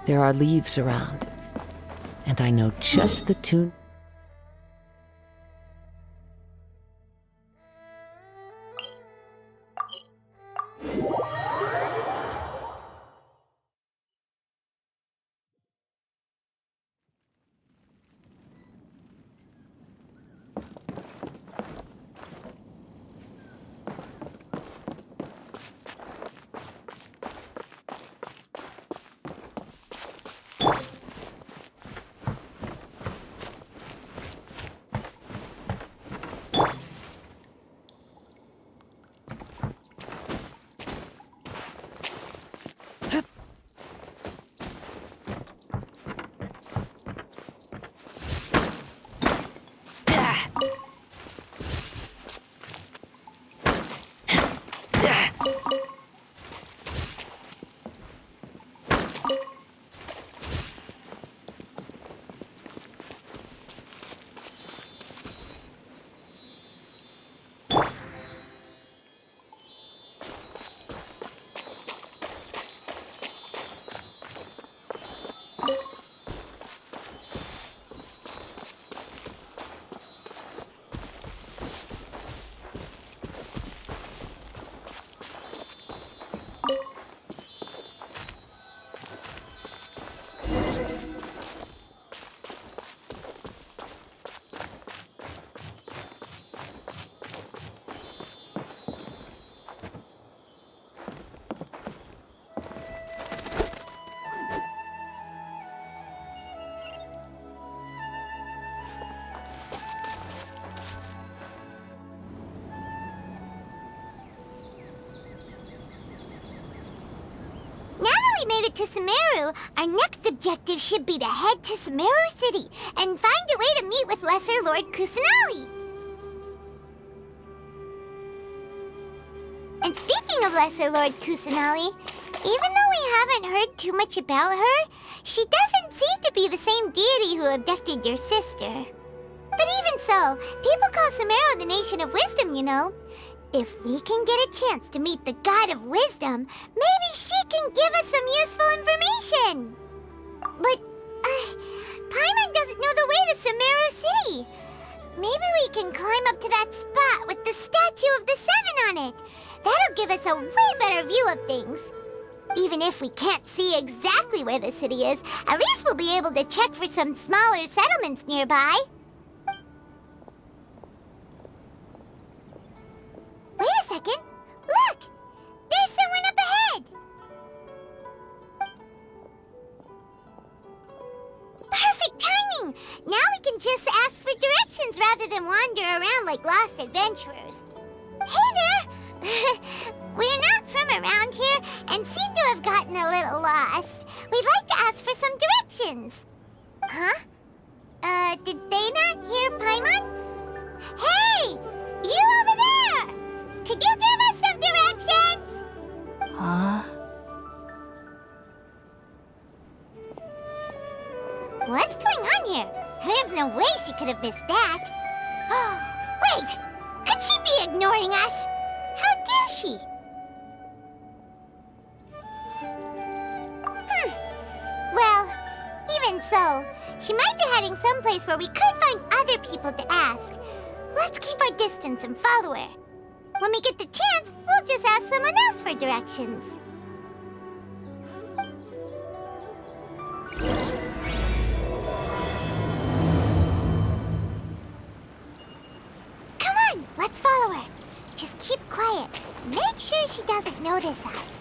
There are leaves around, and I know just the tune. Made it to Sumeru, our next objective should be to head to Sumeru City and find a way to meet with Lesser Lord Kusanali. And speaking of Lesser Lord Kusanali, even though we haven't heard too much about her, she doesn't seem to be the same deity who abducted your sister. But even so, people call Sumeru the Nation of Wisdom, you know. If we can get a chance to meet the God of Wisdom, maybe she can give us some useful information. But, Paimon doesn't know the way to Sumeru City. Maybe we can climb up to that spot with the statue of the Seven on it. That'll give us a way better view of things. Even if we can't see exactly where the city is, at least we'll be able to check for some smaller settlements nearby. Wait a second. Look! There's someone up ahead! Perfect timing! Now we can just ask for directions rather than wander around like lost adventurers. Hey there! We're not from around here and seem to have gotten a little lost. We'd like to ask for some directions. Huh? Did they not hear Paimon? Hey! You over there! Could you give us some directions? Huh? What's going on here? There's no way she could have missed that. Oh, wait! Could she be ignoring us? How dare she? Well, even so, she might be heading someplace where we could find other people to ask. Let's keep our distance and follow her. When we get the chance, we'll just ask someone else for directions. Come on, let's follow her. Just keep quiet. Make sure she doesn't notice us.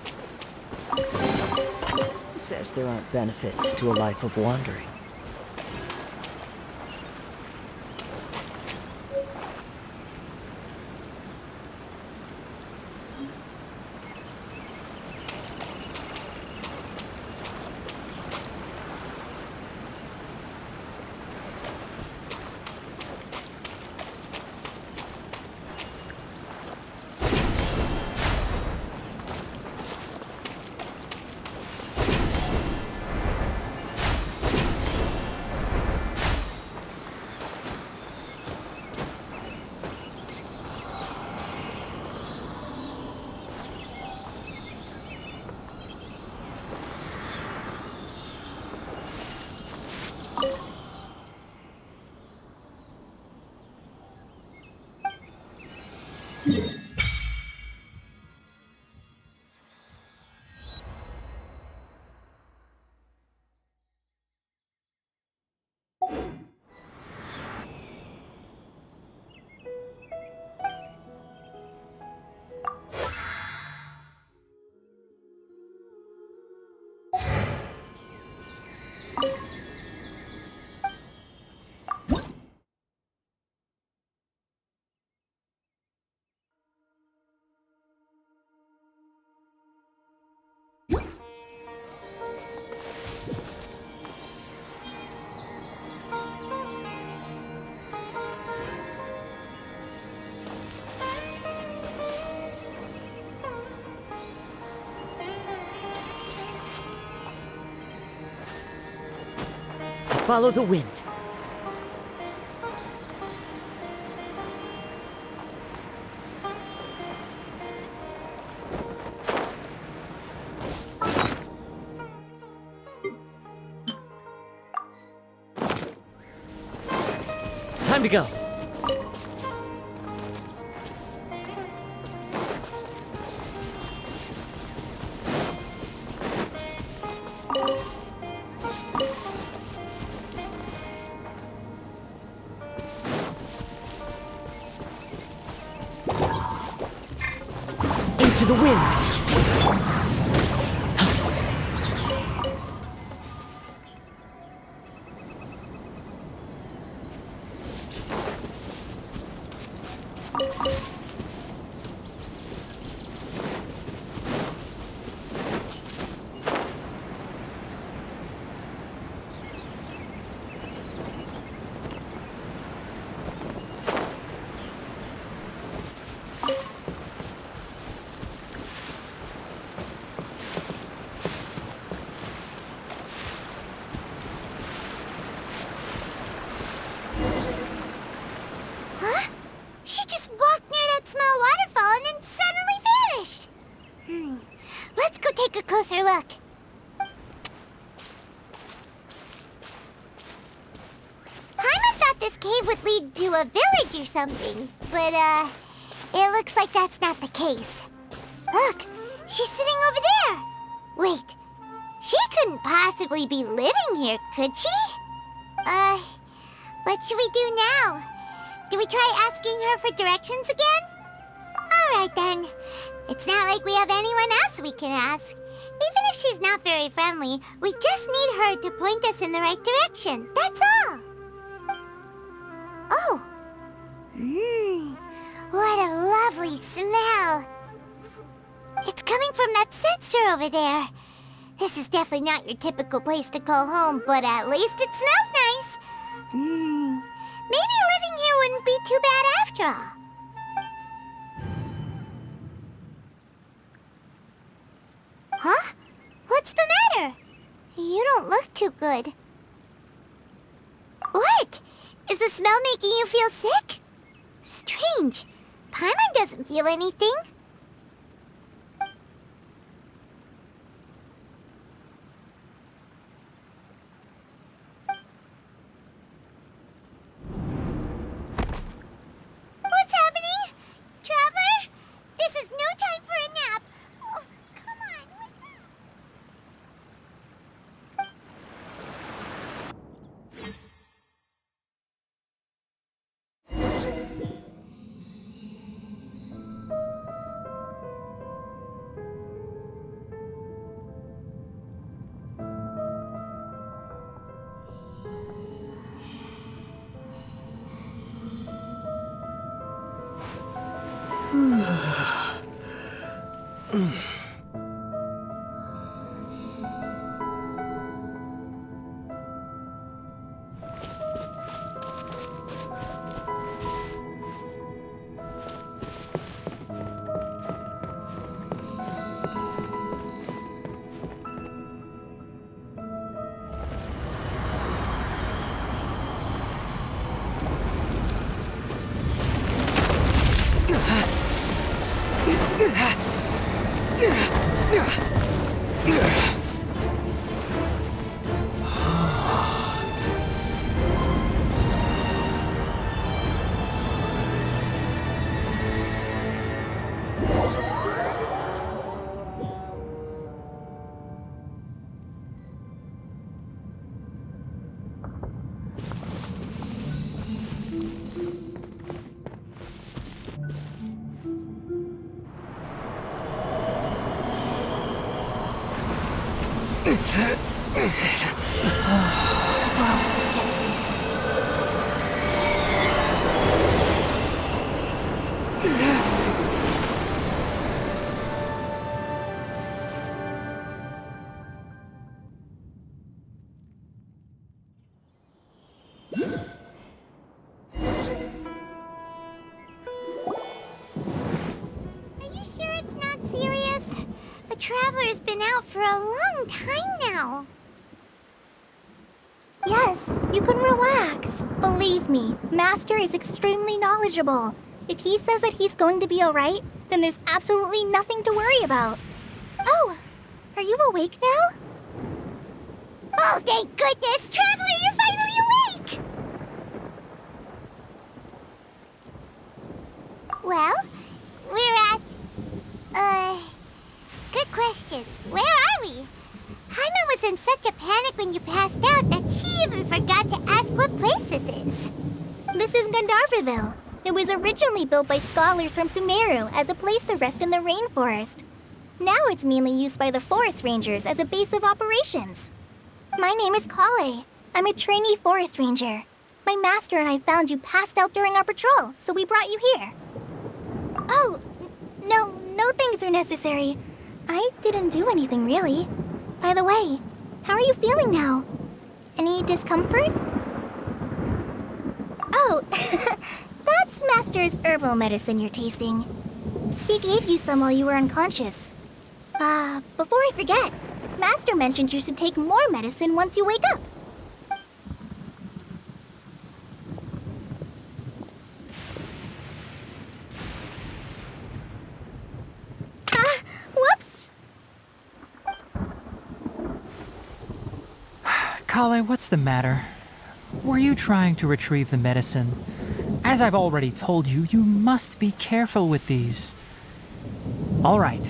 Who says there aren't benefits to a life of wandering? Follow the wind. Time to go. Into the wind. She just walked near that small waterfall and then suddenly vanished. Let's go take a closer look. Paimon thought this cave would lead to a village or something, but, it looks like that's not the case. Look, she's sitting over there. Wait, she couldn't possibly be living here, could she? What should we do now? Do we try asking her for directions again? All right, then. It's not like we have anyone else we can ask. Even if she's not very friendly, we just need her to point us in the right direction. That's all. Oh. What a lovely smell. It's coming from that sensor over there. This is definitely not your typical place to call home, but at least it smells nice. Maybe living here wouldn't be too bad after all. Huh? What's the matter? You don't look too good. What? Is the smell making you feel sick? Strange. Paimon doesn't feel anything. What's happening? Traveler? This is no time for a nap. Oh, come on, wake up. Are you sure it's not serious? The Traveler's been out for a long time now. Yes, You can relax. Believe me, Master is extremely knowledgeable. If he says that he's going to be alright, then there's absolutely nothing to worry about. Oh, are you awake now? Oh, thank goodness! Traveler, you're finally awake! Well, we're at... Good question. Where are we? Haima was in such a panic when you passed out that she even forgot to ask what place this is. This is Gandharvaville. It was originally built by scholars from Sumeru as a place to rest in the rainforest. Now it's mainly used by the forest rangers as a base of operations. My name is Kale. I'm a trainee forest ranger. My master and I found you passed out during our patrol, so we brought you here. Oh, no things are necessary. I didn't do anything really. By the way, how are you feeling now? Any discomfort? Oh, that's Master's herbal medicine you're tasting. He gave you some while you were unconscious. Before I forget, Master mentioned you should take more medicine once you wake up. Whoops! Kale, what's the matter? Were you trying to retrieve the medicine? As I've already told you, you must be careful with these. All right,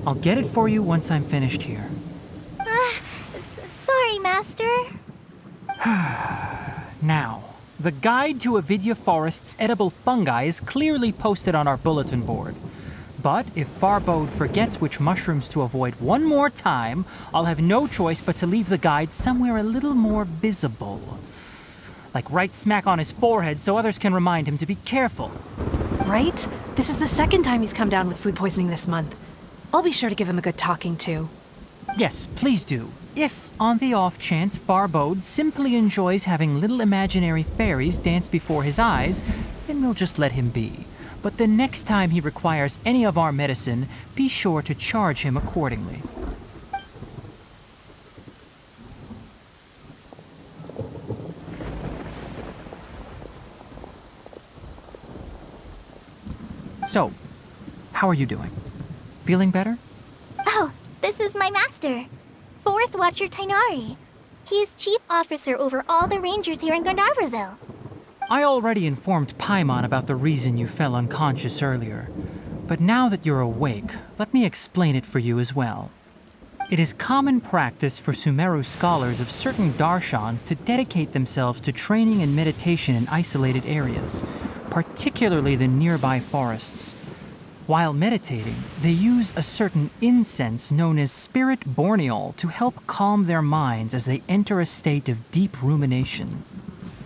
I'll get it for you once I'm finished here. Sorry, Master. Now, the guide to Avidya Forest's edible fungi is clearly posted on our bulletin board. But if Farbode forgets which mushrooms to avoid one more time, I'll have no choice but to leave the guide somewhere a little more visible. Like right smack on his forehead so others can remind him to be careful. Right? This is the second time he's come down with food poisoning this month. I'll be sure to give him a good talking to. Yes, please do. If, on the off chance, Farbode simply enjoys having little imaginary fairies dance before his eyes, then we'll just let him be. But the next time he requires any of our medicine, be sure to charge him accordingly. So, how are you doing? Feeling better? Oh, this is my master, Forest Watcher Tainari. He is chief officer over all the rangers here in Gandharvaville. I already informed Paimon about the reason you fell unconscious earlier. But now that you're awake, let me explain it for you as well. It is common practice for Sumeru scholars of certain darshans to dedicate themselves to training and meditation in isolated areas, particularly the nearby forests. While meditating, they use a certain incense known as spirit borneol to help calm their minds as they enter a state of deep rumination.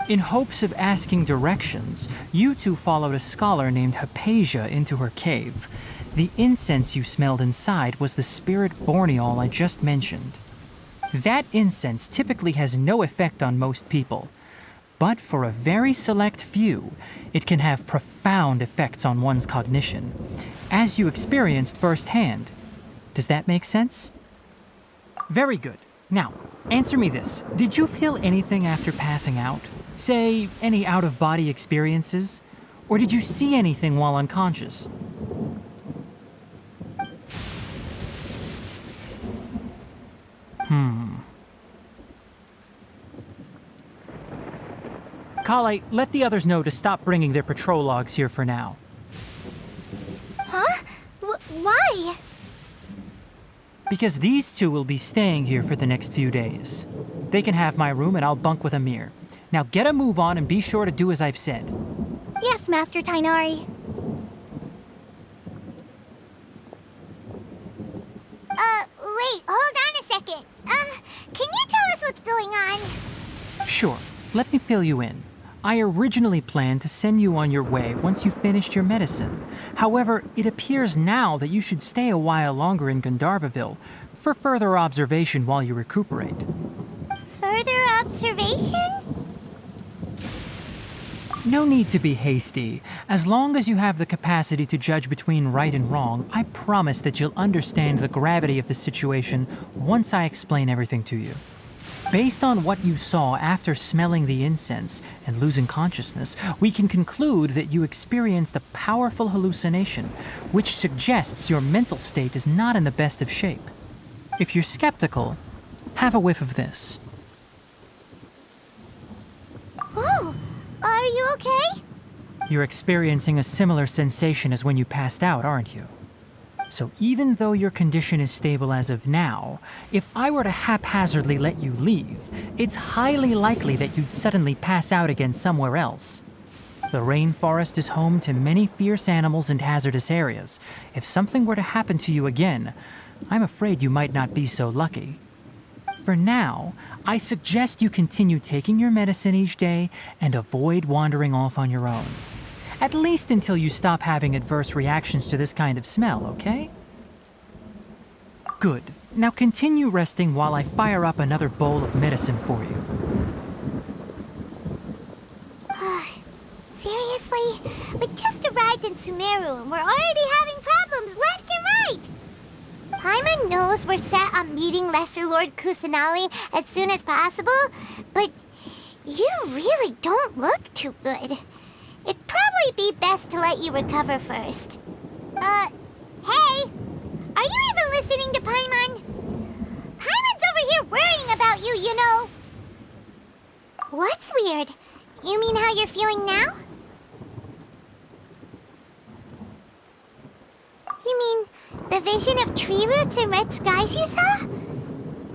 In hopes of asking directions, you two followed a scholar named Hypatia into her cave. The incense you smelled inside was the spirit borneol I just mentioned. That incense typically has no effect on most people, but for a very select few, it can have profound effects on one's cognition, as you experienced firsthand. Does that make sense? Very good. Now, answer me this. Did you feel anything after passing out? Say, any out-of-body experiences? Or did you see anything while unconscious? Kale, let the others know to stop bringing their patrol logs here for now. Huh? Why? Because these two will be staying here for the next few days. They can have my room and I'll bunk with Amir. Now get a move on and be sure to do as I've said. Yes, Master Tainari. Wait, hold on a second. Can you tell us what's going on? Sure, let me fill you in. I originally planned to send you on your way once you finished your medicine. However, it appears now that you should stay a while longer in Gandharvaville for further observation while you recuperate. Further observation? No need to be hasty. As long as you have the capacity to judge between right and wrong, I promise that you'll understand the gravity of the situation once I explain everything to you. Based on what you saw after smelling the incense and losing consciousness, we can conclude that you experienced a powerful hallucination, which suggests your mental state is not in the best of shape. If you're skeptical, have a whiff of this. Oh, are you okay? You're experiencing a similar sensation as when you passed out, aren't you? So even though your condition is stable as of now, if I were to haphazardly let you leave, it's highly likely that you'd suddenly pass out again somewhere else. The rainforest is home to many fierce animals and hazardous areas. If something were to happen to you again, I'm afraid you might not be so lucky. For now, I suggest you continue taking your medicine each day and avoid wandering off on your own. At least until you stop having adverse reactions to this kind of smell, okay? Good. Now continue resting while I fire up another bowl of medicine for you. Seriously? We just arrived in Sumeru and we're already having problems left and right! Paimon knows we're set on meeting Lesser Lord Kusanali as soon as possible, but you really don't look too good. It'd probably be best to let you recover first. Hey! Are you even listening to Paimon? Paimon's over here worrying about you, you know! What's weird? You mean how you're feeling now? You mean the vision of tree roots and red skies you saw?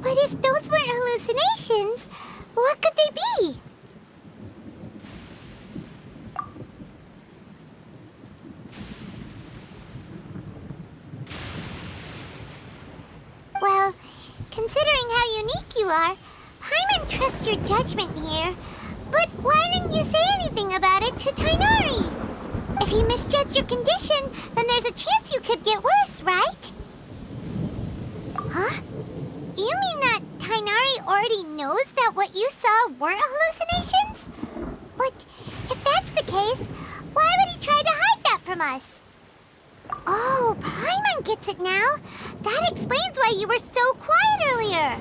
But if those weren't hallucinations, what could they be? Well, considering how unique you are, Paimon trusts your judgment here. But why didn't you say anything about it to Tainari? If he misjudged your condition, then there's a chance you could get worse, right? Huh? You mean that Tainari already knows that what you saw weren't hallucinations? But if that's the case, why would he try to hide that from us? Oh, Paimon gets it now. That explains why you were so quiet earlier.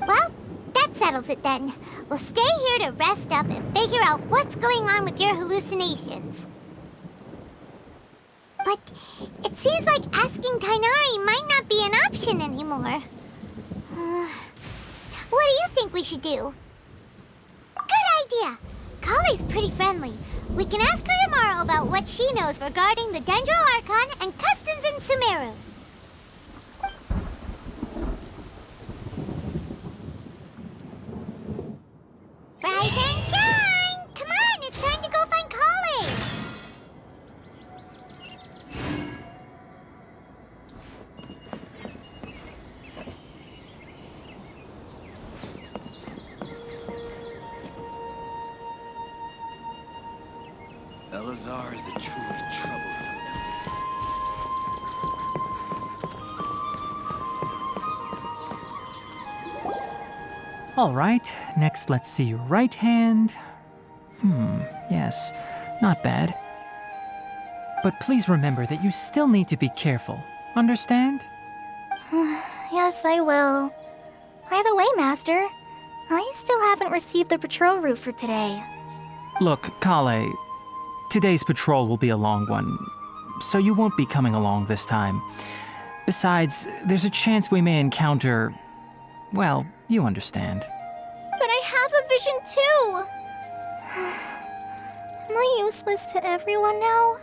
Well, that settles it then. We'll stay here to rest up and figure out what's going on with your hallucinations. But it seems like asking Tainari might not be an option anymore. What do you think we should do? Good idea. Kale's pretty friendly. We can ask her tomorrow about what she knows regarding the Dendro Archon and customs in Sumeru. Rise and shine! Come on, it's time to go find Kale! Elazar is a truly troublesome illness. All right, next let's see your right hand. Yes, not bad. But please remember that you still need to be careful. Understand? Yes, I will. By the way, Master, I still haven't received the patrol route for today. Look, Kale, today's patrol will be a long one, so you won't be coming along this time. Besides, there's a chance we may encounter... well, you understand. But I have a vision too! Am I useless to everyone now?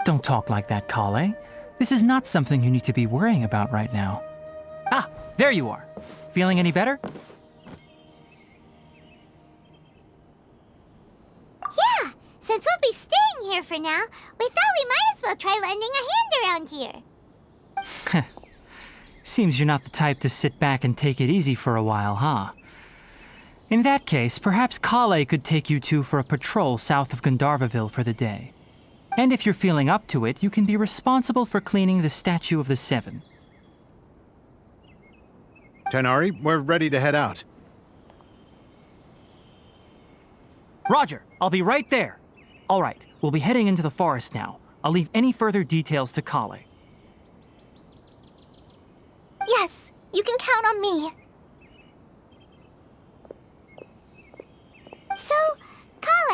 Don't talk like that, Kale. This is not something you need to be worrying about right now. Ah, there you are. Feeling any better? Yeah, since we'll be staying here for now, we thought we might as well try lending a hand around here. Seems you're not the type to sit back and take it easy for a while, huh? In that case, perhaps Kale could take you two for a patrol south of Gandharvaville for the day. And if you're feeling up to it, you can be responsible for cleaning the Statue of the Seven. Tainari, we're ready to head out. Roger, I'll be right there. All right, we'll be heading into the forest now. I'll leave any further details to Kale. Yes, you can count on me.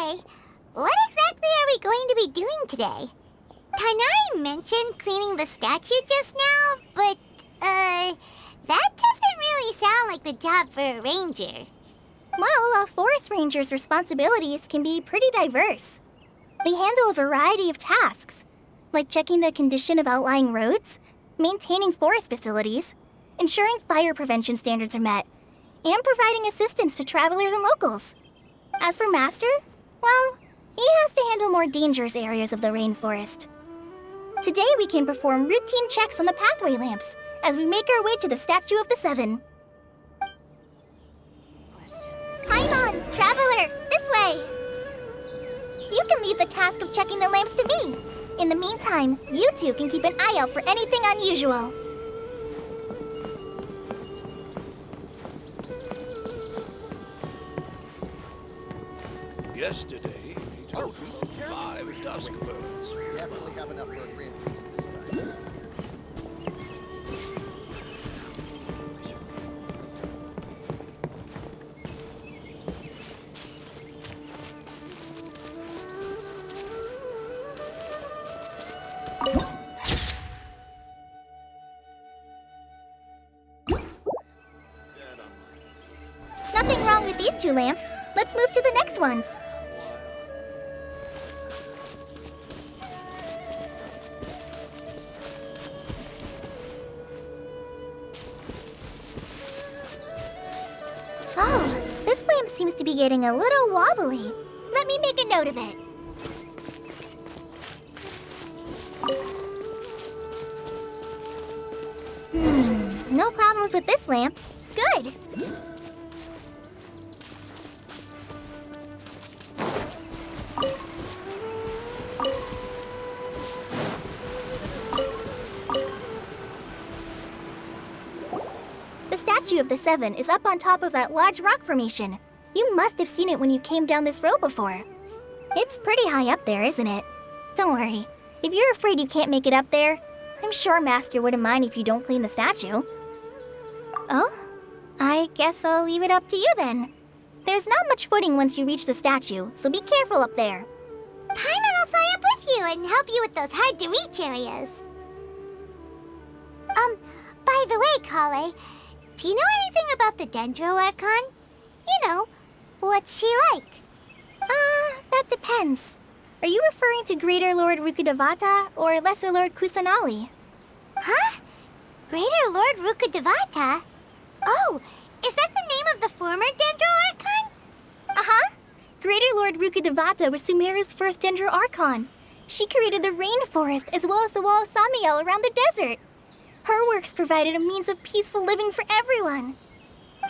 Kale, what exactly are we going to be doing today? Tainari mentioned cleaning the statue just now, but, that doesn't really sound like the job for a ranger. Well, a forest ranger's responsibilities can be pretty diverse. They handle a variety of tasks, like checking the condition of outlying roads, maintaining forest facilities, ensuring fire prevention standards are met, and providing assistance to travelers and locals. As for Master, well, he has to handle more dangerous areas of the rainforest. Today we can perform routine checks on the pathway lamps as we make our way to the Statue of the Seven. Paimon, traveler, this way! You can leave the task of checking the lamps to me. In the meantime, you two can keep an eye out for anything unusual. Yesterday, he told us of 5 dusk birds. Definitely have enough for a grand feast this time. Nothing wrong with these 2 lamps. Let's move to the next ones. Oh, this lamp seems to be getting a little wobbly. Let me make a note of it. No problems with this lamp. Good. The Statue of the Seven is up on top of that large rock formation. You must have seen it when you came down this road before. It's pretty high up there, isn't it? Don't worry. If you're afraid you can't make it up there, I'm sure Master wouldn't mind if you don't clean the statue. Oh? I guess I'll leave it up to you then. There's not much footing once you reach the statue, so be careful up there. Paimon will fly up with you and help you with those hard-to-reach areas. By the way, Kale, do you know anything about the Dendro Archon? You know, what's she like? That depends. Are you referring to Greater Lord Rukkhadevata or Lesser Lord Kusanali? Huh? Greater Lord Rukkhadevata? Oh, is that the name of the former Dendro Archon? Uh-huh. Greater Lord Rukkhadevata was Sumeru's first Dendro Archon. She created the rainforest as well as the wall of Samiel around the desert. Her works provided a means of peaceful living for everyone.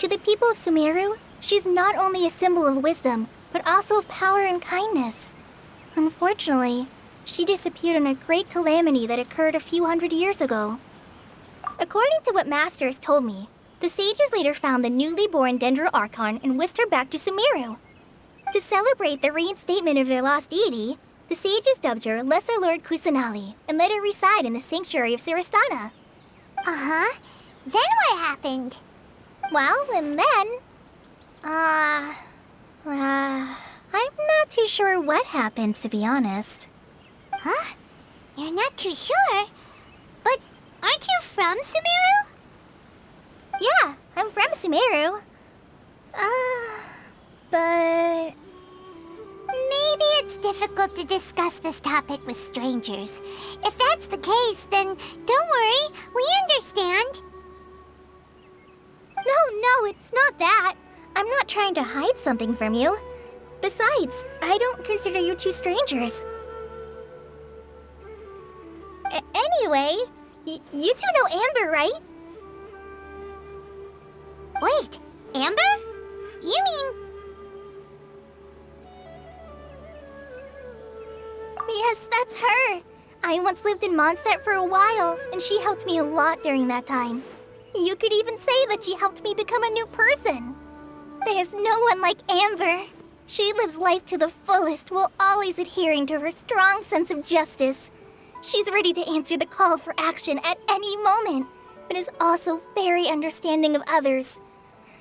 To the people of Sumeru, she's not only a symbol of wisdom, but also of power and kindness. Unfortunately, she disappeared in a great calamity that occurred a few hundred years ago. According to what Master has told me, the sages later found the newly born Dendro Archon and whisked her back to Sumeru. To celebrate the reinstatement of their lost deity, the sages dubbed her Lesser Lord Kusanali and let her reside in the sanctuary of Siristana. Uh-huh. Then what happened? Well, and then... I'm not too sure what happened, to be honest. Huh? You're not too sure? But aren't you from Sumeru? Yeah, I'm from Sumeru. But... Maybe it's difficult to discuss this topic with strangers. If that's the case, then don't worry, we understand. No, it's not that. I'm not trying to hide something from you. Besides, I don't consider you two strangers. Anyway, you two know Amber, right? Wait, Amber? You mean... Yes, that's her. I once lived in Mondstadt for a while, and she helped me a lot during that time. You could even say that she helped me become a new person. There's no one like Amber. She lives life to the fullest while always adhering to her strong sense of justice. She's ready to answer the call for action at any moment, but is also very understanding of others.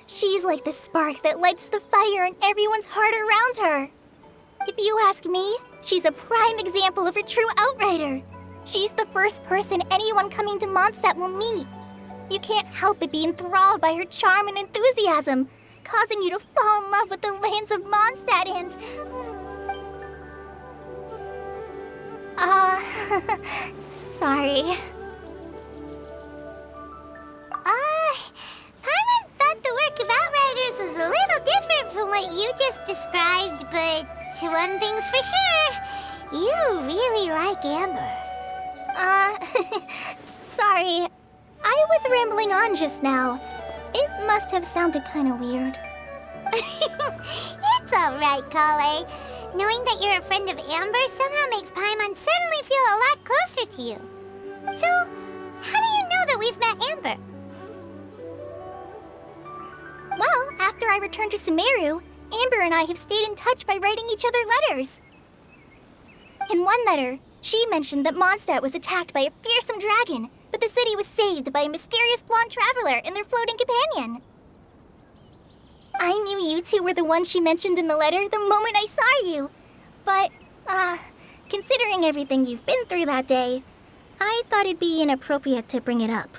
She's like the spark that lights the fire in everyone's heart around her. If you ask me, she's a prime example of a true outrider. She's the first person anyone coming to Mondstadt will meet. You can't help but be enthralled by her charm and enthusiasm, causing you to fall in love with the lands of Mondstadt and... sorry. Paimon thought the work of Outriders was a little different from what you just described, but one thing's for sure, you really like Amber. Sorry. I was rambling on just now. It must have sounded kind of weird. It's alright, Kale. Knowing that you're a friend of Amber somehow makes Paimon suddenly feel a lot closer to you. So, how do you know that we've met Amber? Well, after I returned to Sumeru, Amber and I have stayed in touch by writing each other letters. In one letter, she mentioned that Mondstadt was attacked by a fearsome dragon, but the city was saved by a mysterious blonde traveler and their floating companion. I knew you two were the ones she mentioned in the letter the moment I saw you. But, considering everything you've been through that day, I thought it'd be inappropriate to bring it up.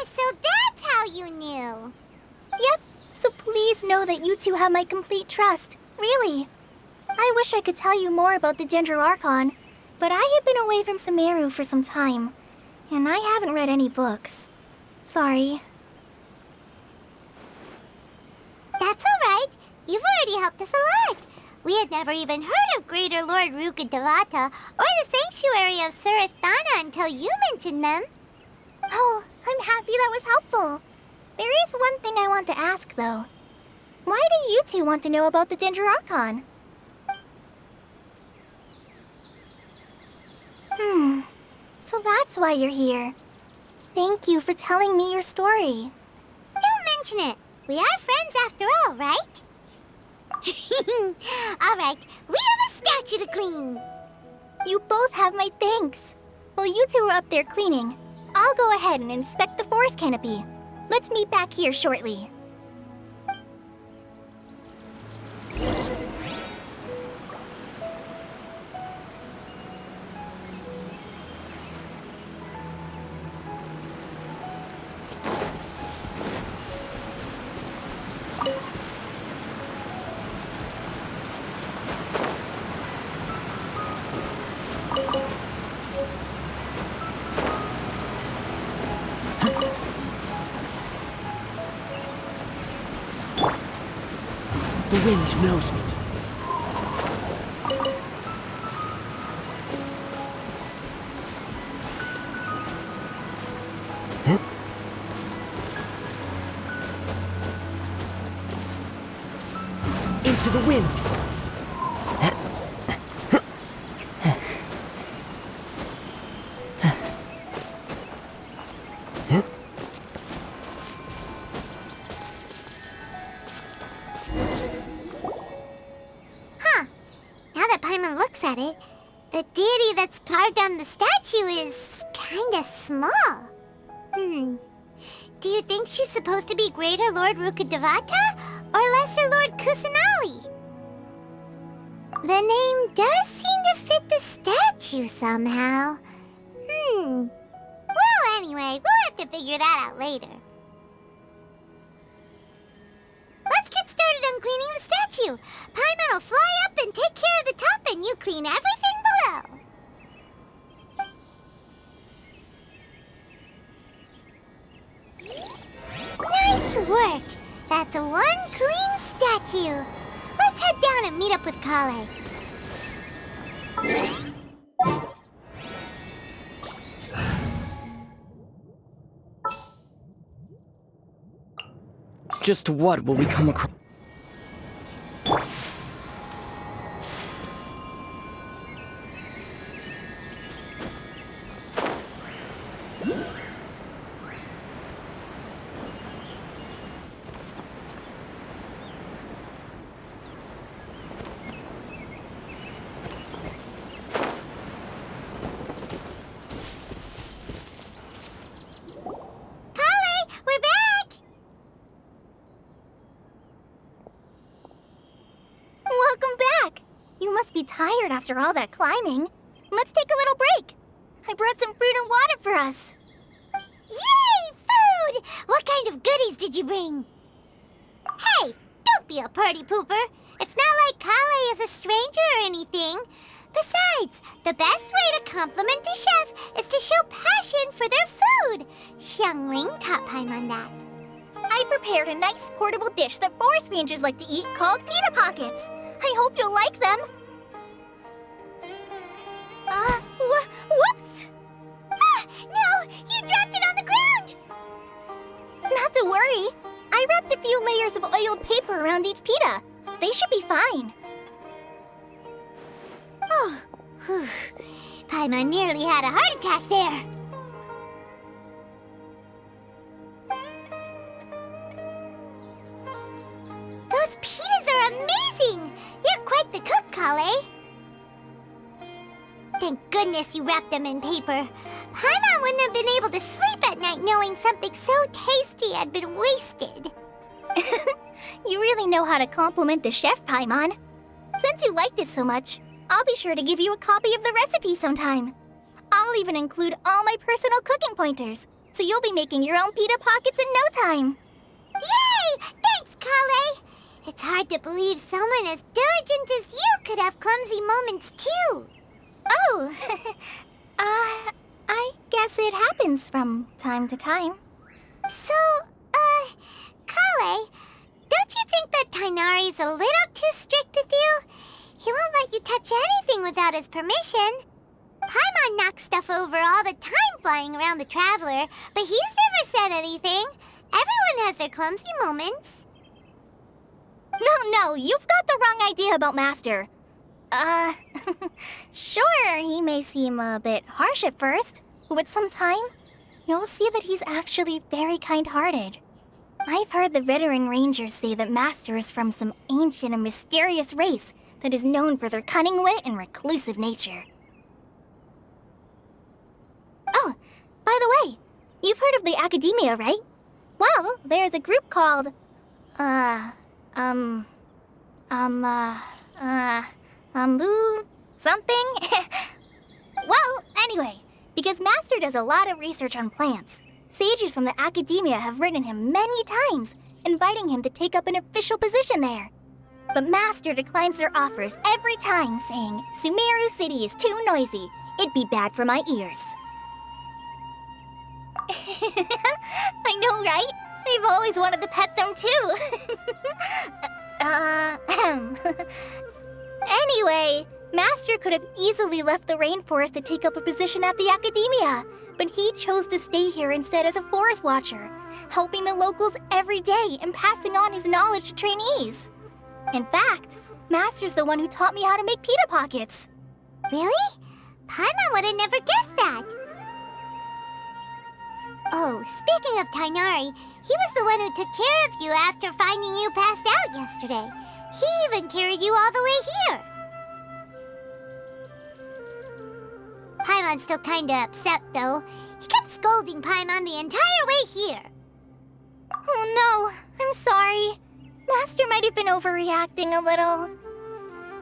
So that's how you knew. Yep, so please know that you two have my complete trust, really. I wish I could tell you more about the Ginger Archon, but I have been away from Sumeru for some time, and I haven't read any books. Sorry. That's alright. You've already helped us a lot. We had never even heard of Greater Lord Ruka Devata or the Sanctuary of Surasthana until you mentioned them. Oh, I'm happy that was helpful. There is one thing I want to ask, though. Why do you two want to know about the Ginger Archon? So that's why you're here. Thank you for telling me your story. Don't mention it. We are friends after all, right? Alright, we have a statue to clean. You both have my thanks. While you two are up there cleaning, I'll go ahead and inspect the forest canopy. Let's meet back here shortly. The wind knows me. Into the wind. Now that Paimon looks at it, the deity that's carved on the statue is kinda small. Do you think she's supposed to be Greater Lord Ruka Devata or Lesser Lord Kusanali? The name does seem to fit the statue somehow. Well, anyway, we'll have to figure that out later. Let's get started on cleaning the statue. Paimon will fly up and take care of the top, and you clean everything below. Nice work! That's one clean statue. Let's head down and meet up with Kale. Just what will we come across? You must be tired after all that climbing. Let's take a little break. I brought some fruit and water for us. Yay, food! What kind of goodies did you bring? Hey, don't be a party pooper. It's not like Kale is a stranger or anything. Besides, the best way to compliment a chef is to show passion for their food. Xiangling taught Paimon that. I prepared a nice portable dish that forest rangers like to eat called pita pockets. I hope you'll like them. Whoops! Ah, no! You dropped it on the ground! Not to worry. I wrapped a few layers of oiled paper around each pita. They should be fine. Oh, whew. Paimon nearly had a heart attack there. Those pitas are amazing! You're quite the cook, Kale. Thank goodness you wrapped them in paper. Paimon wouldn't have been able to sleep at night knowing something so tasty had been wasted. You really know how to compliment the chef, Paimon. Since you liked it so much, I'll be sure to give you a copy of the recipe sometime. I'll even include all my personal cooking pointers, so you'll be making your own pita pockets in no time. Yay! Thanks, Kale! It's hard to believe someone as diligent as you could have clumsy moments too. Oh, I guess it happens from time to time. So, Kale, don't you think that Tainari's a little too strict with you? He won't let you touch anything without his permission. Paimon knocks stuff over all the time flying around the Traveler, but he's never said anything. Everyone has their clumsy moments. No, you've got the wrong idea about Master. Sure, he may seem a bit harsh at first, but with some time, you'll see that he's actually very kind-hearted. I've heard the veteran rangers say that Master is from some ancient and mysterious race that is known for their cunning wit and reclusive nature. Oh, by the way, you've heard of the Academia, right? Well, there's a group called, something? Well, anyway, because Master does a lot of research on plants, sages from the Academia have written him many times, inviting him to take up an official position there. But Master declines their offers every time, saying, Sumeru City is too noisy. It'd be bad for my ears. I know, right? I've always wanted to pet them too. Anyway, Master could have easily left the rainforest to take up a position at the Academia, but he chose to stay here instead as a forest watcher, helping the locals every day and passing on his knowledge to trainees. In fact, Master's the one who taught me how to make pita pockets. Really? Paimon would have never guessed that. Oh, speaking of Tainari, he was the one who took care of you after finding you passed out yesterday. He even carried you all the way here. Paimon's still kinda upset, though. He kept scolding Paimon the entire way here. Oh no, I'm sorry. Master might have been overreacting a little.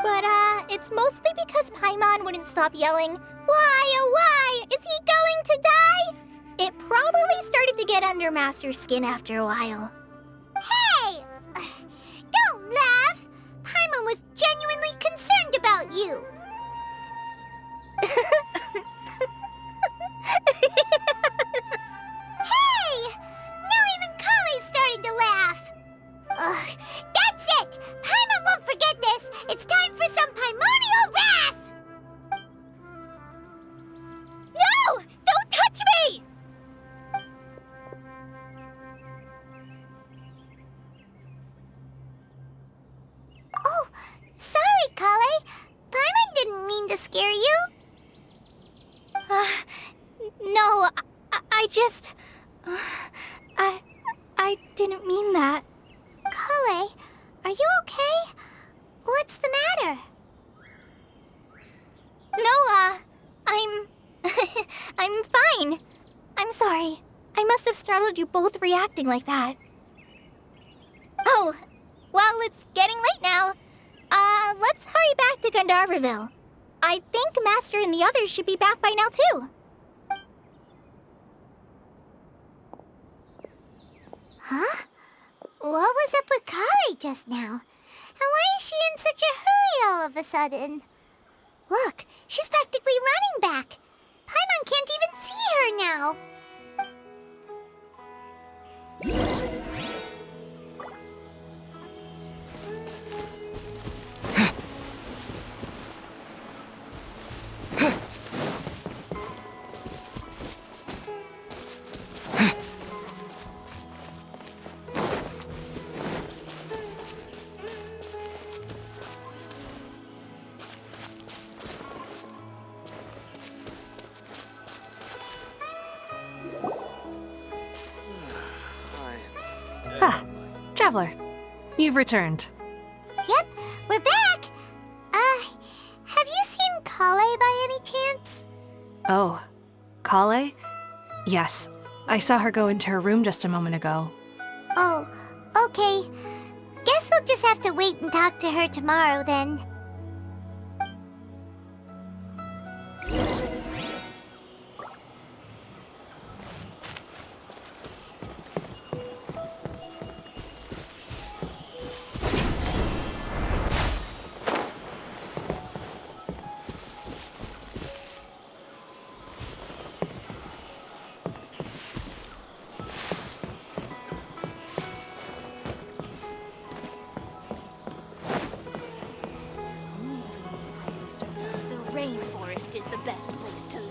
But, it's mostly because Paimon wouldn't stop yelling, Why, oh why, is he going to die? It probably started to get under Master's skin after a while. Hey! Don't laugh! Paimon was genuinely concerned about you. Hey! Now even Kale's starting to laugh. Ugh, that's it! Paimon won't forget this! It's time for some Paimonial wrath! No! Don't touch me! Oh, sorry, Kale. Paimon didn't mean to scare you. No, I just... I didn't mean that. Kale, are you okay? What's the matter? No, I'm fine. I'm sorry. I must have startled you both reacting like that. Oh, well, it's getting late now. Let's hurry hurry back to Gandharville. I think Master and the others should be back by now, too. Huh? What was up with Kali just now? And why is she in such a hurry all of a sudden? Look, she's practically running back. Paimon can't even see her now. Traveler, you've returned. Yep, we're back. Have you seen Kale by any chance? Oh, Kale? Yes, I saw her go into her room just a moment ago. Oh, okay. Guess we'll just have to wait and talk to her tomorrow then. The rainforest is the best place to live.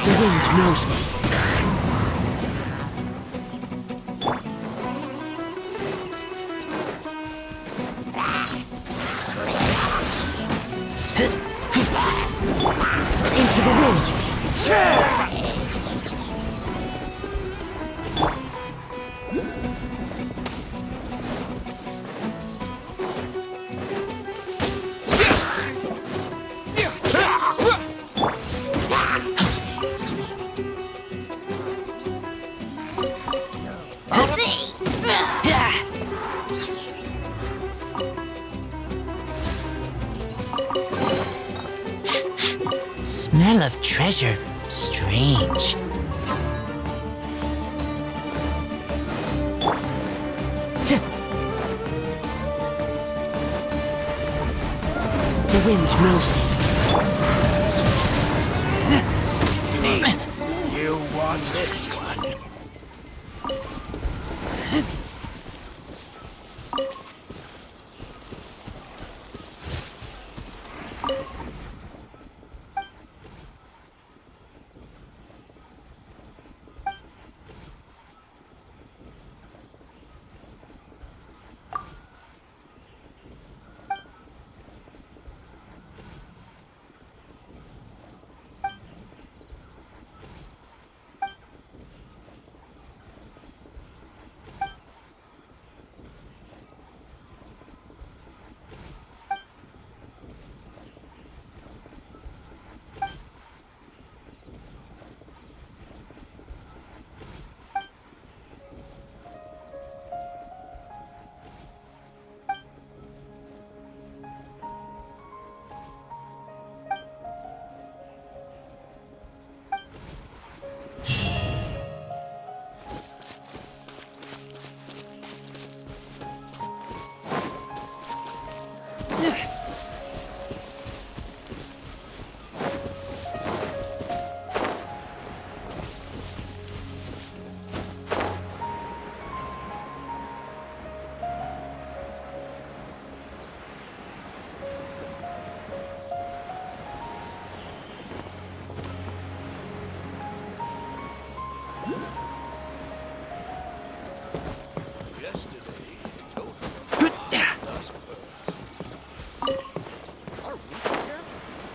The wind knows me. Into the wind. Smell of treasure. Strange. The wind knows me. You won this one. Yesterday, a total of 5 dusk birds. Our winter casualties.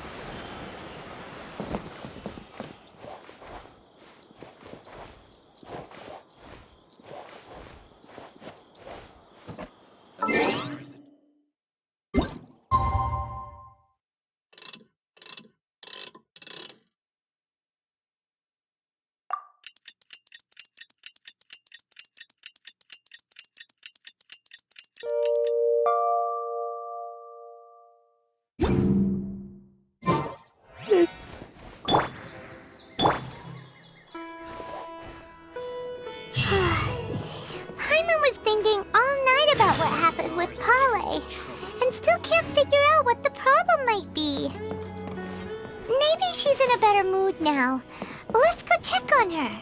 Paimon was thinking all night about what happened with Kale, and still can't figure out what the problem might be. Maybe she's in a better mood now. Let's go check on her.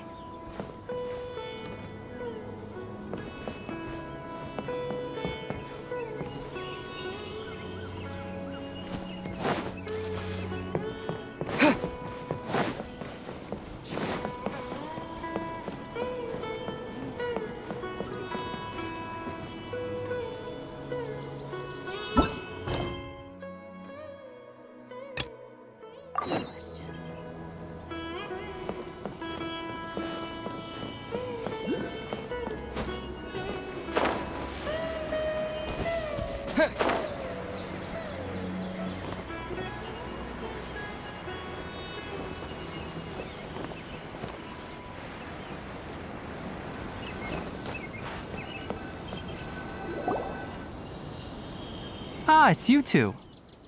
Ah, it's you two.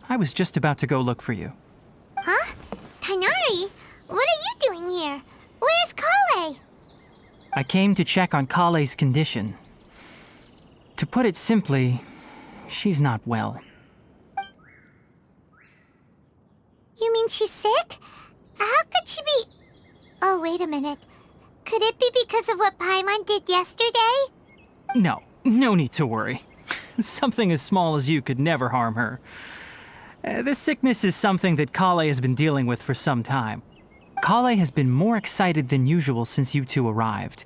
I was just about to go look for you. Huh? Tainari? What are you doing here? Where's Kale? I came to check on Kale's condition. To put it simply, she's not well. You mean she's sick? How could she be... Oh, wait a minute. Could it be because of what Paimon did yesterday? No need to worry. Something as small as you could never harm her. This sickness is something that Kale has been dealing with for some time. Kale has been more excited than usual since you two arrived.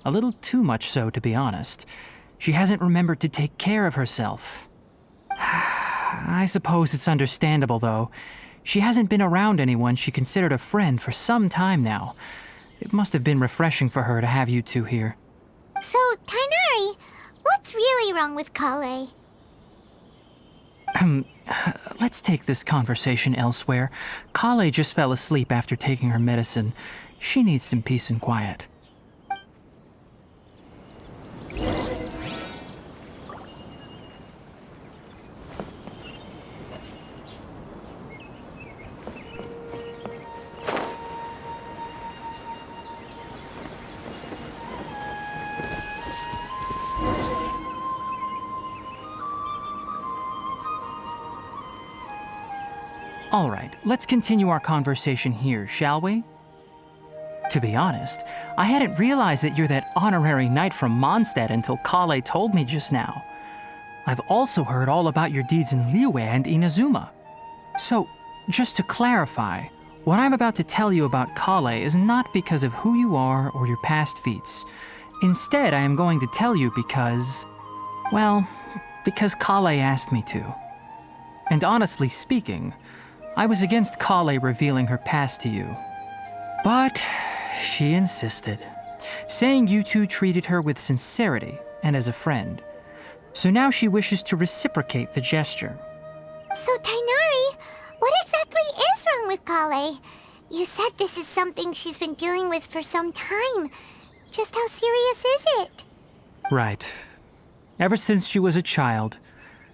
A little too much so, to be honest. She hasn't remembered to take care of herself. I suppose it's understandable, though. She hasn't been around anyone she considered a friend for some time now. It must have been refreshing for her to have you two here. So, Tainari, what's really wrong with Kale? Let's take this conversation elsewhere. Kale just fell asleep after taking her medicine. She needs some peace and quiet. All right, let's continue our conversation here, shall we? To be honest, I hadn't realized that you're that honorary knight from Mondstadt until Kale told me just now. I've also heard all about your deeds in Liyue and Inazuma. So, just to clarify, what I'm about to tell you about Kale is not because of who you are or your past feats. Instead, I am going to tell you because... well, because Kale asked me to. And honestly speaking, I was against Kale revealing her past to you. But she insisted, saying you two treated her with sincerity and as a friend. So now she wishes to reciprocate the gesture. So, Tainari, what exactly is wrong with Kale? You said this is something she's been dealing with for some time. Just how serious is it? Right. Ever since she was a child,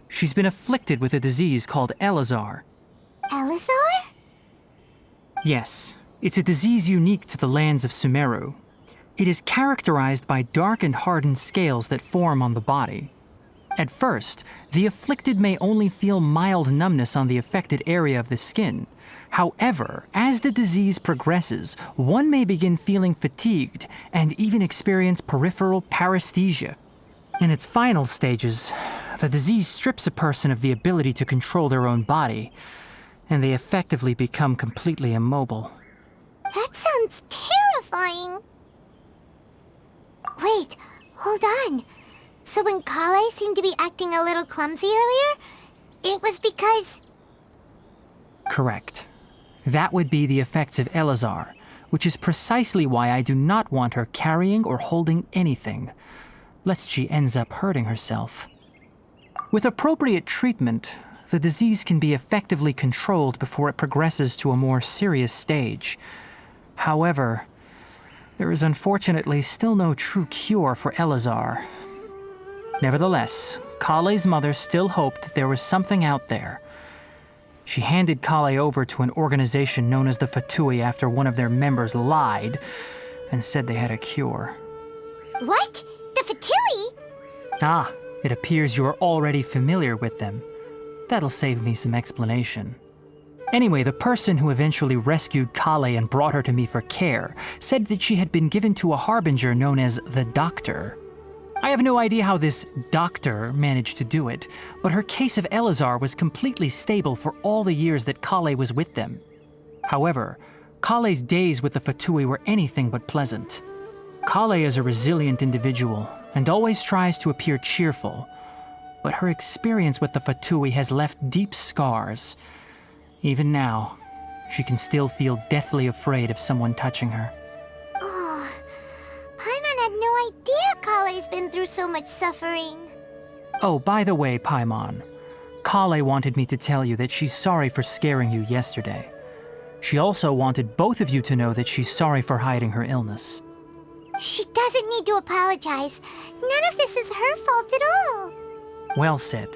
she's been afflicted with a disease called Elazar. Elazar? Yes, it's a disease unique to the lands of Sumeru. It is characterized by dark and hardened scales that form on the body. At first, the afflicted may only feel mild numbness on the affected area of the skin. However, as the disease progresses, one may begin feeling fatigued and even experience peripheral paresthesia. In its final stages, the disease strips a person of the ability to control their own body, and they effectively become completely immobile. That sounds terrifying. Wait, Hold on. So when Kale seemed to be acting a little clumsy earlier, it was because... Correct. That would be the effects of Elazar, which is precisely why I do not want her carrying or holding anything, lest she ends up hurting herself. With appropriate treatment, the disease can be effectively controlled before it progresses to a more serious stage. However, there is unfortunately still no true cure for Elazar. Nevertheless, Kale's mother still hoped that there was something out there. She handed Kale over to an organization known as the Fatui after one of their members lied and said they had a cure. What? The Fatui? Ah, it appears you are already familiar with them. That'll save me some explanation. Anyway, the person who eventually rescued Kale and brought her to me for care said that she had been given to a harbinger known as the Doctor. I have no idea how this doctor managed to do it, but her case of Elazar was completely stable for all the years that Kale was with them. However, Kale's days with the Fatui were anything but pleasant. Kale is a resilient individual and always tries to appear cheerful, but her experience with the Fatui has left deep scars. Even now, she can still feel deathly afraid of someone touching her. Oh, Paimon had no idea Kale's been through so much suffering. Oh, by the way, Paimon, Kale wanted me to tell you that she's sorry for scaring you yesterday. She also wanted both of you to know that she's sorry for hiding her illness. She doesn't need to apologize. None of this is her fault at all. Well said.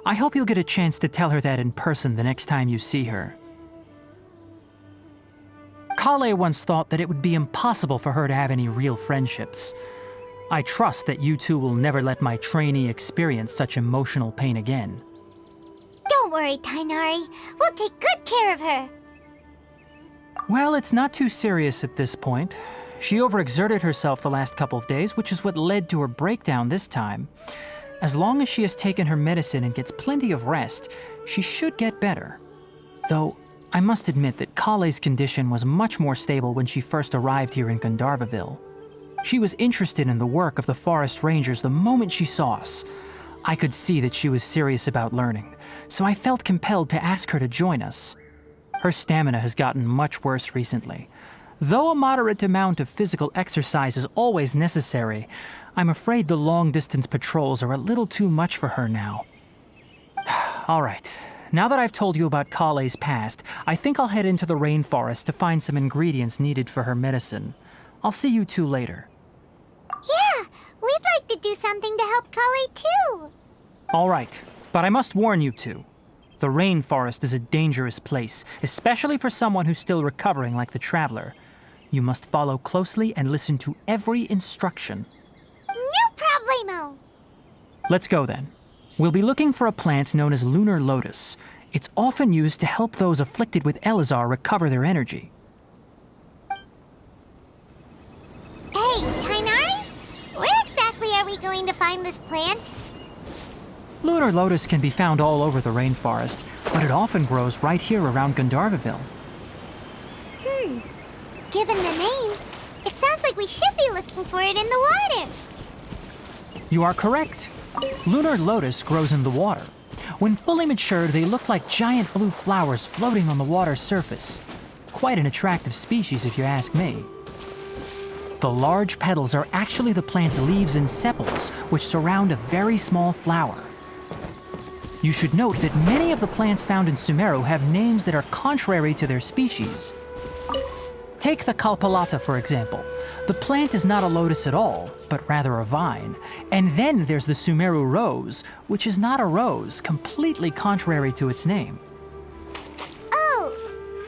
I hope you'll get a chance to tell her that in person the next time you see her. Kale once thought that it would be impossible for her to have any real friendships. I trust that you two will never let my trainee experience such emotional pain again. Don't worry, Tainari. We'll take good care of her. Well, it's not too serious at this point. She overexerted herself the last couple of days, which is what led to her breakdown this time. As long as she has taken her medicine and gets plenty of rest, she should get better. Though, I must admit that Kale's condition was much more stable when she first arrived here in Gandharvaville. She was interested in the work of the forest rangers the moment she saw us. I could see that she was serious about learning, so I felt compelled to ask her to join us. Her stamina has gotten much worse recently. Though a moderate amount of physical exercise is always necessary, I'm afraid the long-distance patrols are a little too much for her now. All right, now that I've told you about Kale's past, I think I'll head into the rainforest to find some ingredients needed for her medicine. I'll see you two later. Yeah, we'd like to do something to help Kale too. All right, but I must warn you two. The rainforest is a dangerous place, especially for someone who's still recovering like the Traveler. You must follow closely and listen to every instruction. No problemo. Let's go then. We'll be looking for a plant known as lunar lotus. It's often used to help those afflicted with Elazar recover their energy. Hey, Tainari? Where exactly are we going to find this plant? Lunar lotus can be found all over the rainforest, but it often grows right here around Gandharvaville. Given the name, it sounds like we should be looking for it in the water. You are correct. Lunar lotus grows in the water. When fully matured, they look like giant blue flowers floating on the water's surface. Quite an attractive species, if you ask me. The large petals are actually the plant's leaves and sepals, which surround a very small flower. You should note that many of the plants found in Sumeru have names that are contrary to their species. Take the Kalpalata, for example. The plant is not a lotus at all, but rather a vine. And then there's the Sumeru rose, which is not a rose, completely contrary to its name. Oh,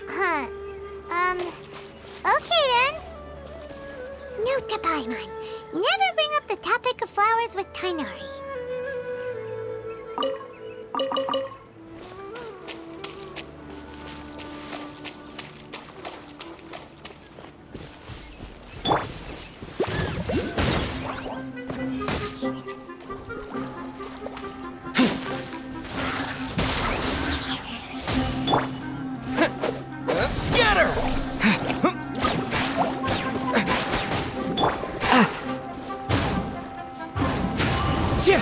okay then. Note to Paimon, never bring up the topic of flowers with Tainari. Scatter! One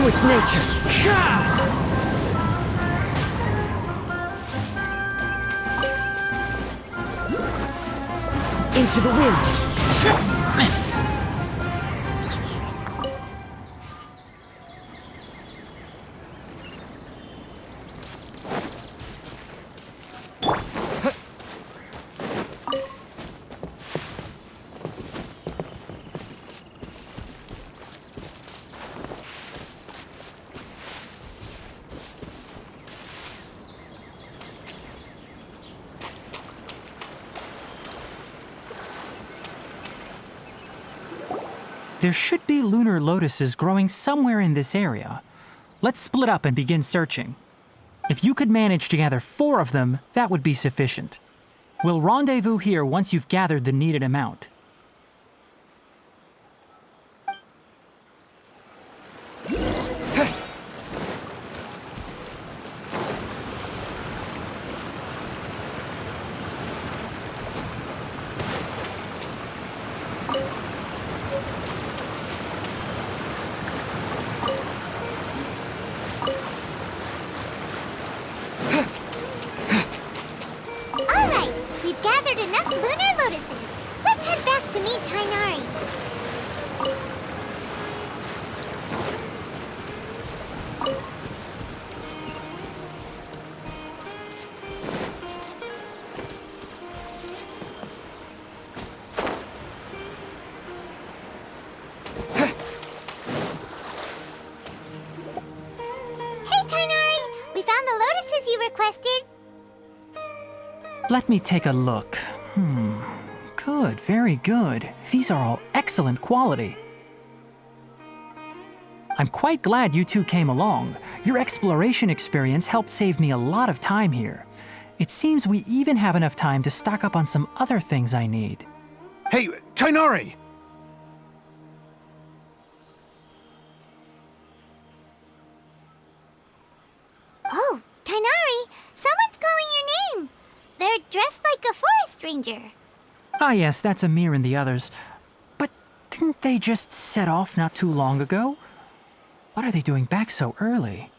with nature. Into the wind. There should be lunar lotuses growing somewhere in this area. Let's split up and begin searching. If you could manage to gather 4 of them, that would be sufficient. We'll rendezvous here once you've gathered the needed amount. Alright, we've gathered enough lunar lotuses. Let's head back to meet Tainari. Hey Tainari, we found the lotuses you requested. Let me take a look. Good, very good. These are all excellent quality. I'm quite glad you two came along. Your exploration experience helped save me a lot of time here. It seems we even have enough time to stock up on some other things I need. Hey, Tainari! Oh, Tainari, someone's calling your name. They're dressed like a forest ranger. Ah yes, that's Amir and the others. But didn't they just set off not too long ago? What are they doing back so early?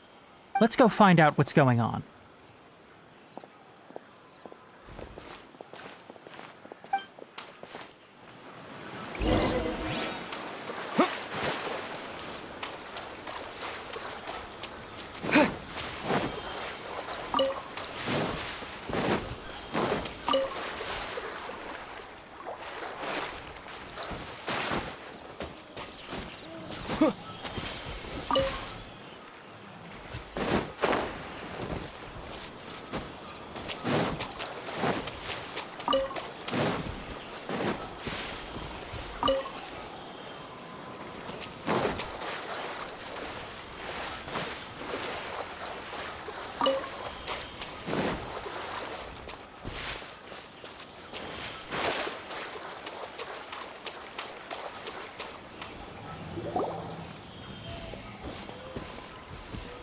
Let's go find out what's going on.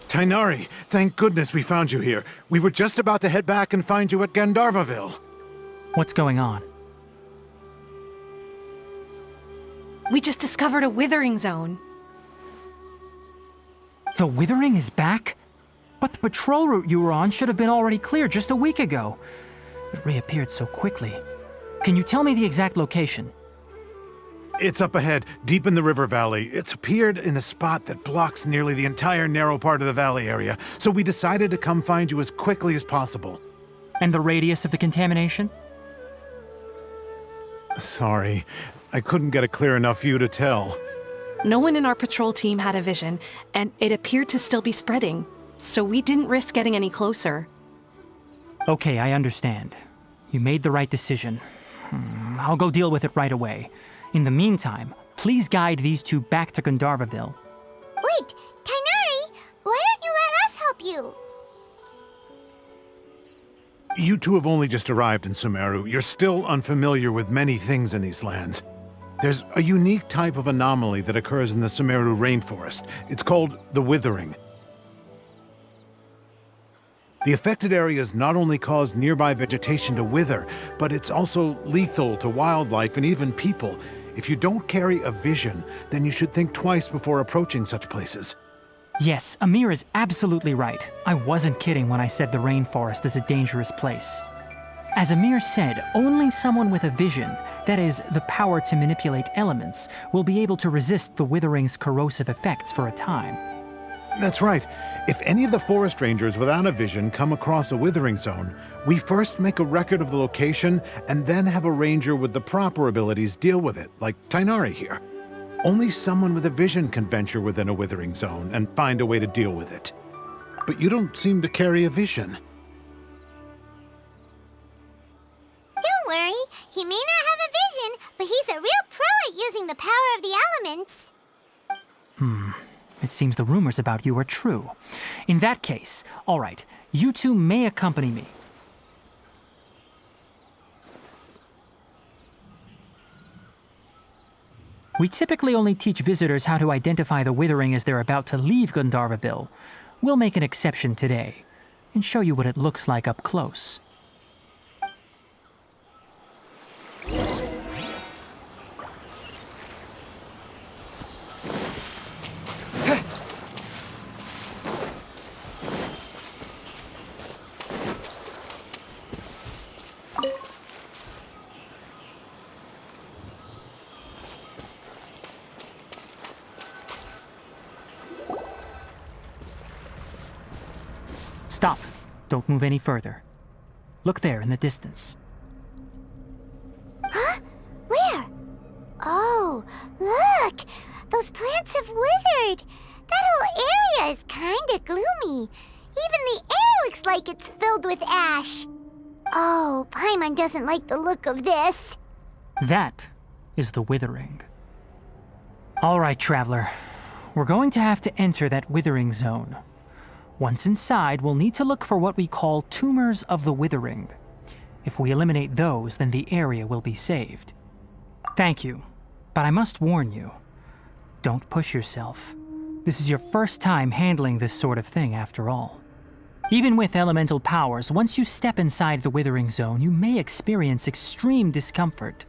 Tainari, thank goodness we found you here. We were just about to head back and find you at Gandharvaville. What's going on? We just discovered a withering zone. The Withering is back? But the patrol route you were on should have been already clear just a week ago. It reappeared so quickly. Can you tell me the exact location? It's up ahead, deep in the river valley. It's appeared in a spot that blocks nearly the entire narrow part of the valley area, so we decided to come find you as quickly as possible. And the radius of the contamination? Sorry, I couldn't get a clear enough view to tell. No one in our patrol team had a vision, and it appeared to still be spreading, so we didn't risk getting any closer. Okay, I understand. You made the right decision. I'll go deal with it right away. In the meantime, please guide these two back to Gandharvaville. Wait, Tainari, why don't you let us help you? You two have only just arrived in Sumeru. You're still unfamiliar with many things in these lands. There's a unique type of anomaly that occurs in the Sumeru rainforest. It's called the Withering. The affected areas not only cause nearby vegetation to wither, but it's also lethal to wildlife and even people. If you don't carry a vision, then you should think twice before approaching such places. Yes, Amir is absolutely right. I wasn't kidding when I said the rainforest is a dangerous place. As Amir said, only someone with a vision, that is, the power to manipulate elements, will be able to resist the withering's corrosive effects for a time. That's right. If any of the forest rangers without a vision come across a withering zone, we first make a record of the location and then have a ranger with the proper abilities deal with it, like Tainari here. Only someone with a vision can venture within a withering zone and find a way to deal with it. But you don't seem to carry a vision. Don't worry, he may not have a vision, but he's a real pro at using the power of the elements. It seems the rumors about you are true. In that case, all right, you two may accompany me. We typically only teach visitors how to identify the withering as they're about to leave Gandharvaville. We'll make an exception today and show you what it looks like up close. Stop. Don't move any further. Look there in the distance. Huh? Where? Oh, look! Those plants have withered! That whole area is kinda gloomy. Even the air looks like it's filled with ash. Oh, Paimon doesn't like the look of this. That is the withering. All right, traveler. We're going to have to enter that withering zone. Once inside, we'll need to look for what we call tumors of the withering. If we eliminate those, then the area will be saved. Thank you, but I must warn you. Don't push yourself. This is your first time handling this sort of thing, after all. Even with elemental powers, once you step inside the withering zone, you may experience extreme discomfort.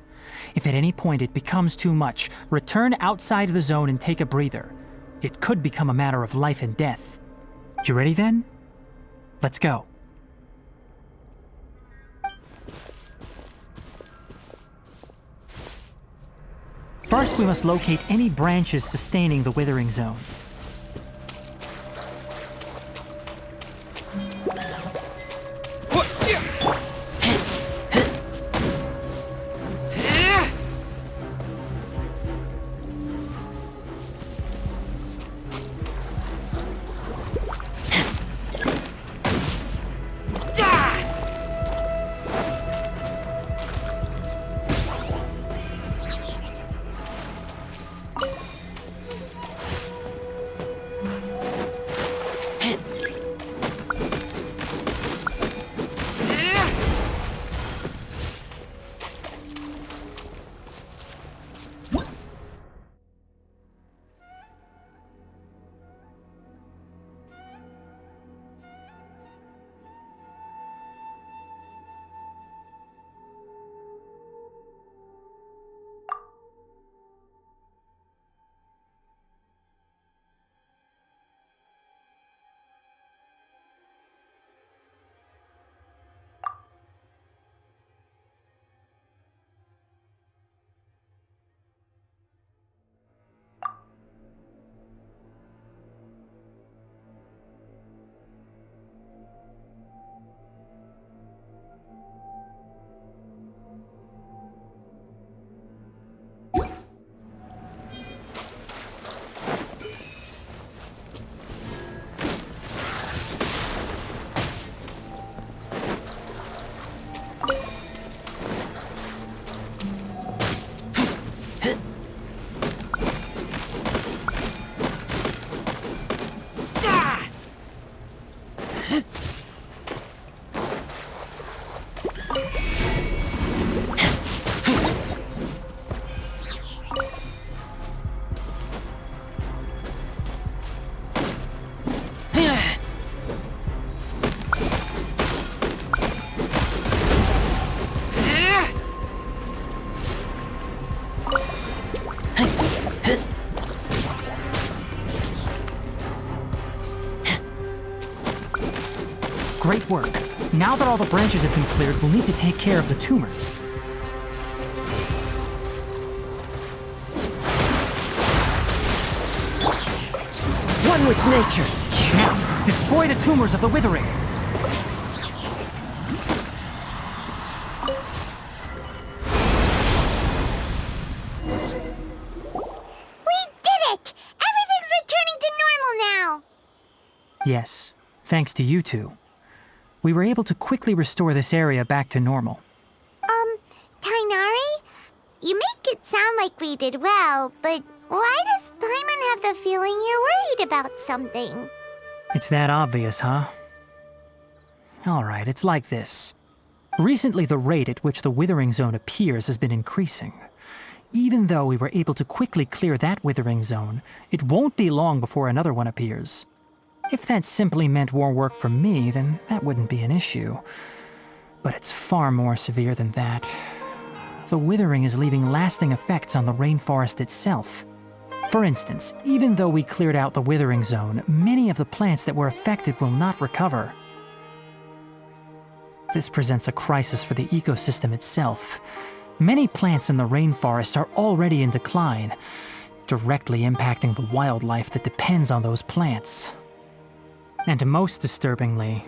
If at any point it becomes too much, return outside the zone and take a breather. It could become a matter of life and death. You ready then? Let's go. First, we must locate any branches sustaining the withering zone. Great work. Now that all the branches have been cleared, we'll need to take care of the tumor. One with nature. Now, destroy the tumors of the withering. We did it! Everything's returning to normal now! Yes, thanks to you two. We were able to quickly restore this area back to normal. Tainari? You make it sound like we did well, but why does Paimon have the feeling you're worried about something? It's that obvious, huh? Alright, it's like this. Recently, the rate at which the withering zone appears has been increasing. Even though we were able to quickly clear that withering zone, it won't be long before another one appears. If that simply meant more work for me, then that wouldn't be an issue. But it's far more severe than that. The withering is leaving lasting effects on the rainforest itself. For instance, even though we cleared out the withering zone, many of the plants that were affected will not recover. This presents a crisis for the ecosystem itself. Many plants in the rainforest are already in decline, directly impacting the wildlife that depends on those plants. And most disturbingly,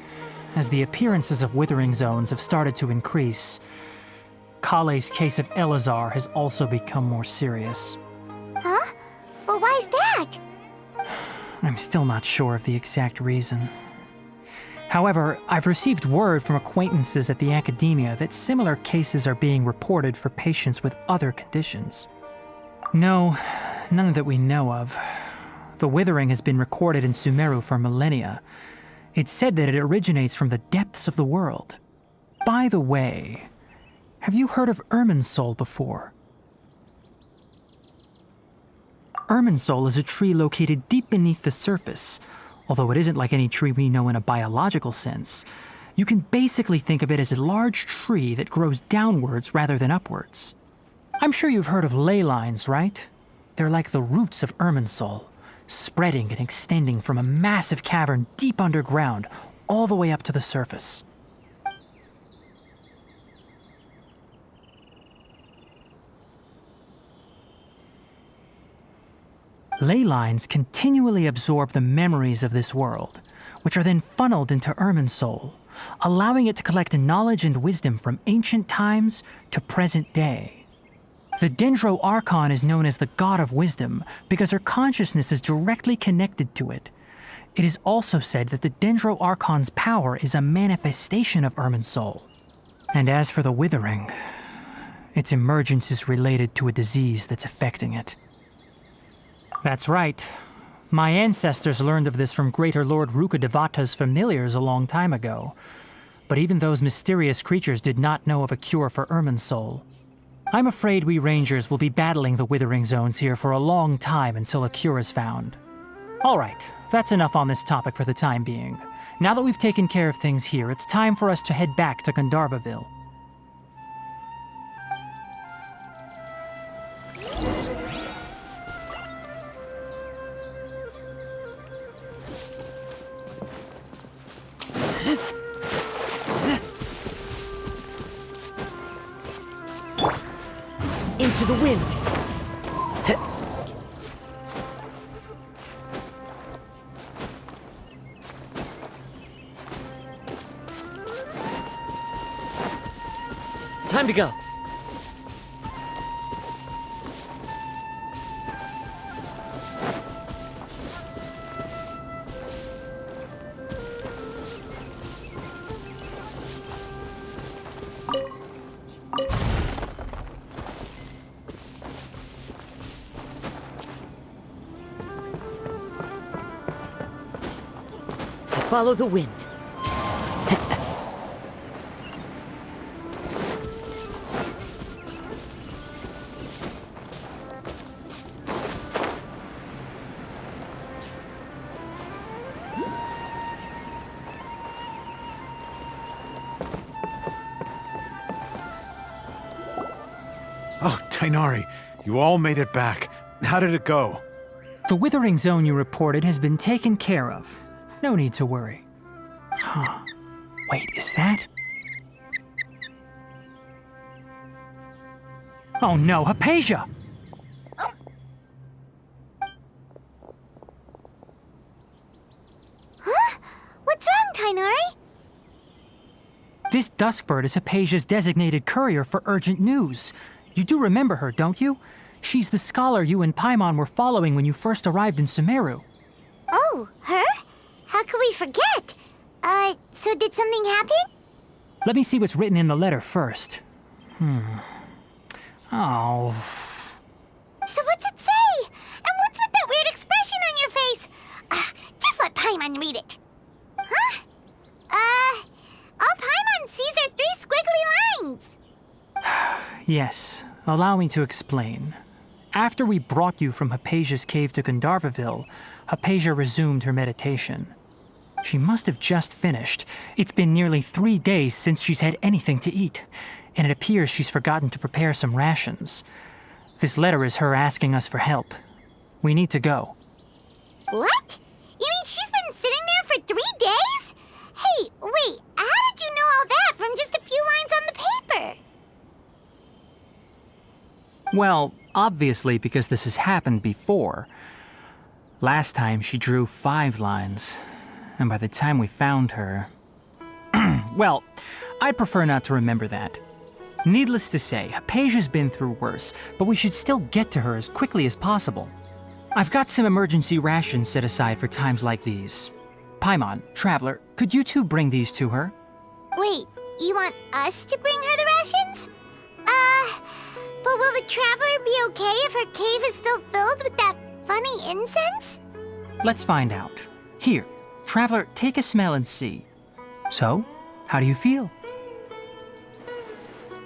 as the appearances of withering zones have started to increase, Kale's case of Elazar has also become more serious. Huh? Well, why's that? I'm still not sure of the exact reason. However, I've received word from acquaintances at the academia that similar cases are being reported for patients with other conditions. No, none that we know of. The withering has been recorded in Sumeru for millennia. It's said that it originates from the depths of the world. By the way, have you heard of Irminsul before? Irminsul is a tree located deep beneath the surface. Although it isn't like any tree we know in a biological sense, you can basically think of it as a large tree that grows downwards rather than upwards. I'm sure you've heard of ley lines, right? They're like the roots of Irminsul, spreading and extending from a massive cavern deep underground all the way up to the surface. Ley lines continually absorb the memories of this world, which are then funneled into Irminsul, allowing it to collect knowledge and wisdom from ancient times to present day. The Dendro Archon is known as the God of Wisdom because her consciousness is directly connected to it. It is also said that the Dendro Archon's power is a manifestation of Irminsul. And as for the Withering, its emergence is related to a disease that's affecting it. That's right. My ancestors learned of this from Greater Lord Rukadevata's familiars a long time ago. But even those mysterious creatures did not know of a cure for Irminsul. I'm afraid we rangers will be battling the withering zones here for a long time until a cure is found. Alright, that's enough on this topic for the time being. Now that we've taken care of things here, it's time for us to head back to Gandharvaville. Into the wind. Time to go. Follow the wind. Oh, Tainari, you all made it back. How did it go? The withering zone you reported has been taken care of. No need to worry. Huh. Wait, is that? Oh no, Hypatia! Huh? What's wrong, Tainari? This Duskbird is Hypatia's designated courier for urgent news. You do remember her, don't you? She's the scholar you and Paimon were following when you first arrived in Sumeru. Oh, her? How could we forget? So did something happen? Let me see what's written in the letter first. Oh. So what's it say? And what's with that weird expression on your face? Just let Paimon read it. Huh? All Paimon sees are 3 squiggly lines. Yes, allow me to explain. After we brought you from Hypatia's cave to Gandharvaville, Hypatia resumed her meditation. She must have just finished. It's been nearly 3 days since she's had anything to eat, and it appears she's forgotten to prepare some rations. This letter is her asking us for help. We need to go. What? You mean she's been sitting there for 3 days? Hey, wait, how did you know all that from just a few lines on the paper? Well, obviously because this has happened before. Last time she drew 5 lines, and by the time we found her... Well, I'd prefer not to remember that. Needless to say, Hypatia's been through worse, but we should still get to her as quickly as possible. I've got some emergency rations set aside for times like these. Paimon, Traveler, could you two bring these to her? Wait, you want us to bring her the rations? But will the Traveler be okay if her cave is still filled with that funny incense? Let's find out. Here, Traveler, take a smell and see. So, how do you feel?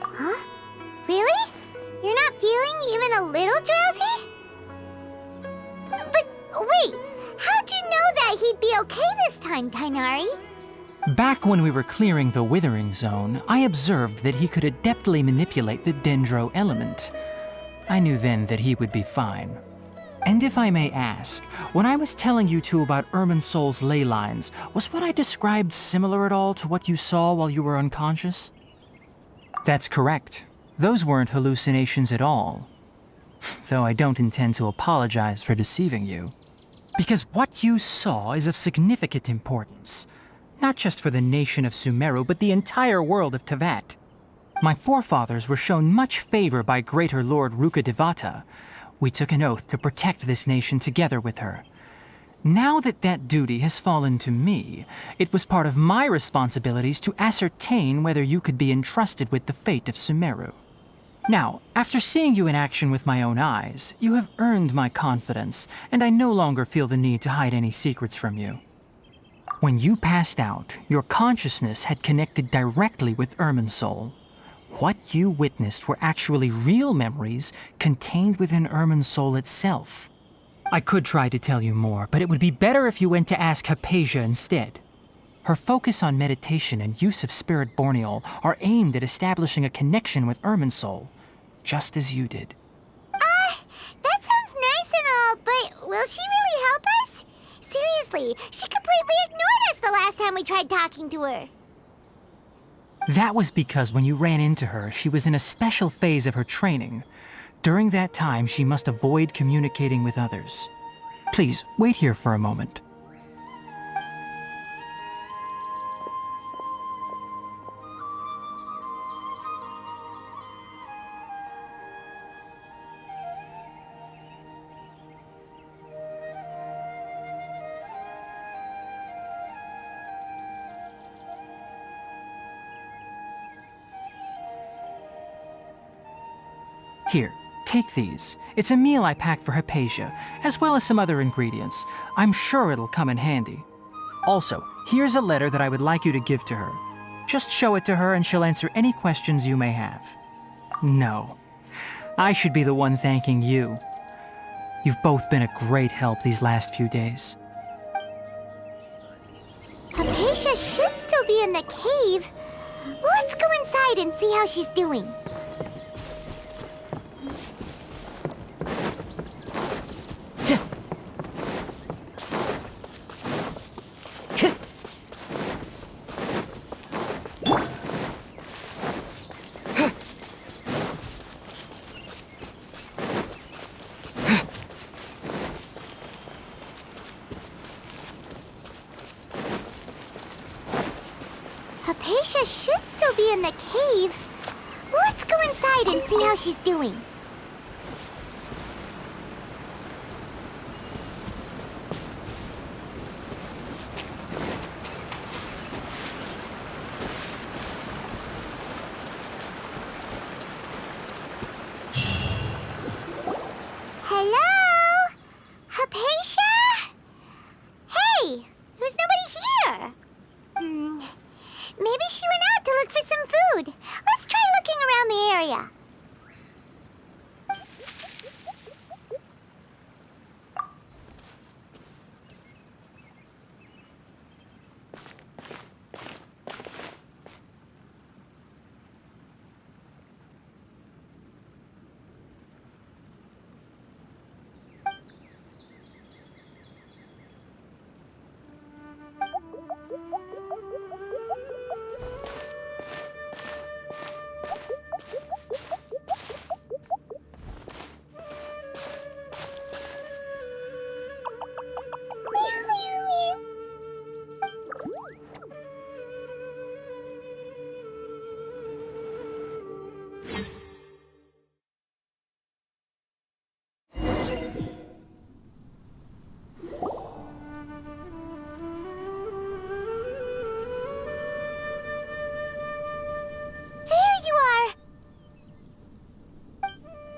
Huh? Really? You're not feeling even a little drowsy? But wait, how'd you know that he'd be okay this time, Tainari? Back when we were clearing the Withering Zone, I observed that he could adeptly manipulate the Dendro element. I knew then that he would be fine. And if I may ask, when I was telling you two about Irminsol's ley lines, was what I described similar at all to what you saw while you were unconscious? That's correct. Those weren't hallucinations at all. Though I don't intend to apologize for deceiving you. Because what you saw is of significant importance. Not just for the nation of Sumeru, but the entire world of Tevat. My forefathers were shown much favor by Greater Lord Rukkhadevata. We took an oath to protect this nation together with her. Now that that duty has fallen to me, it was part of my responsibilities to ascertain whether you could be entrusted with the fate of Sumeru. Now, after seeing you in action with my own eyes, you have earned my confidence, and I no longer feel the need to hide any secrets from you. When you passed out, your consciousness had connected directly with Irminsol. What you witnessed were actually real memories contained within Irminsol itself. I could try to tell you more, but it would be better if you went to ask Hypatia instead. Her focus on meditation and use of Spirit Borneol are aimed at establishing a connection with Irminsol, just as you did. That sounds nice and all, but will she really help us? Seriously, she completely ignored us the last time we tried talking to her. That was because when you ran into her, she was in a special phase of her training. During that time, she must avoid communicating with others. Please, wait here for a moment. Here, take these. It's a meal I packed for Hypatia, as well as some other ingredients. I'm sure it'll come in handy. Also, here's a letter that I would like you to give to her. Just show it to her and she'll answer any questions you may have. No, I should be the one thanking you. You've both been a great help these last few days. Hypatia should still be in the cave. Let's go inside and see how she's doing. Hypatia should still be in the cave. Let's go inside and see how she's doing. Hello? Hypatia? Hey, there's nobody here. Maybe she went out to look for some food. Let's try looking around the area.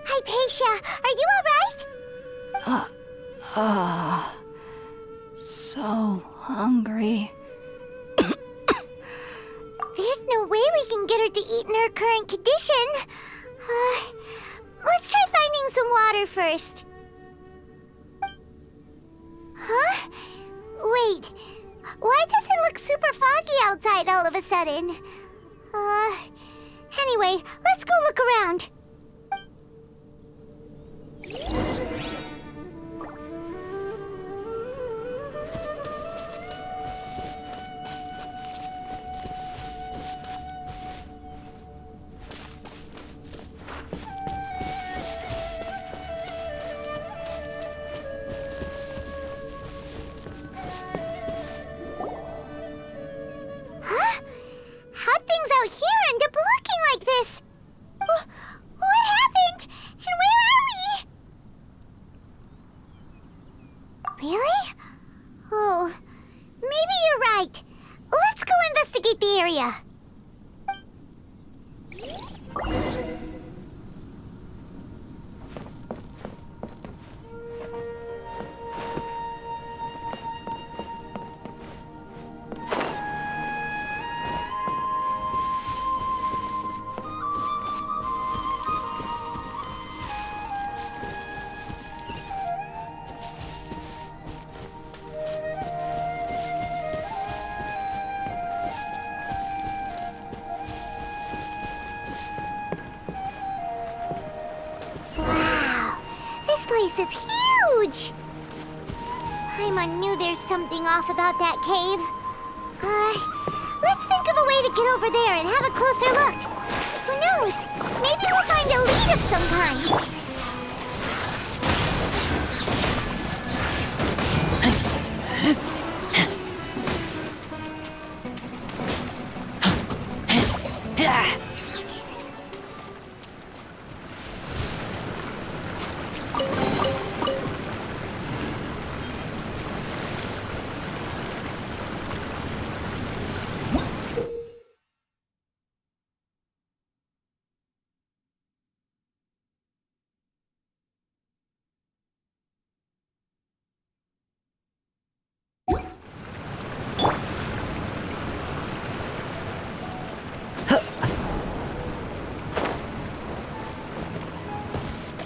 Hypatia, are you alright? So hungry. There's no way we can get her to eat in her current condition. Let's try finding some water first. Huh? Wait, why does it look super foggy outside all of a sudden? Anyway, let's go look around. Huh? How'd things out here end up looking like this? What happened? And where are we? Really? Oh, maybe you're right. Let's go investigate the area. Wow, this place is huge! Paimon knew there's something off about that cave. Let's think of a way to get over there and have a closer look. Who knows? Maybe we'll find a lead of some kind.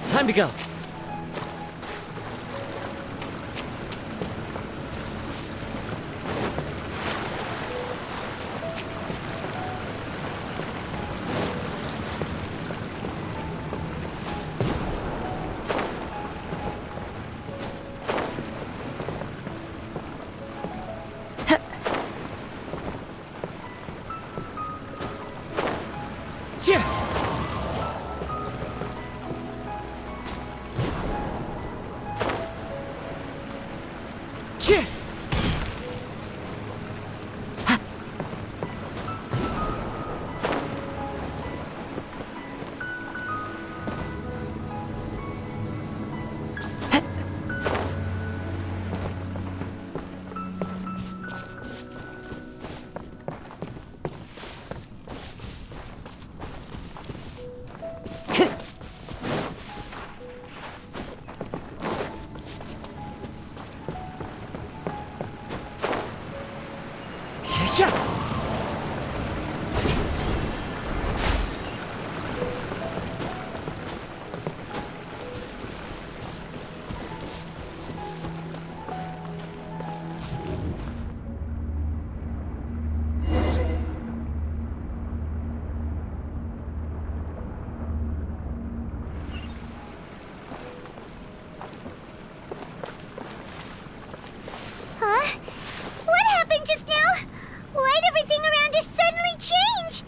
Time to go. Huh? What happened just now? Why'd everything around us suddenly change?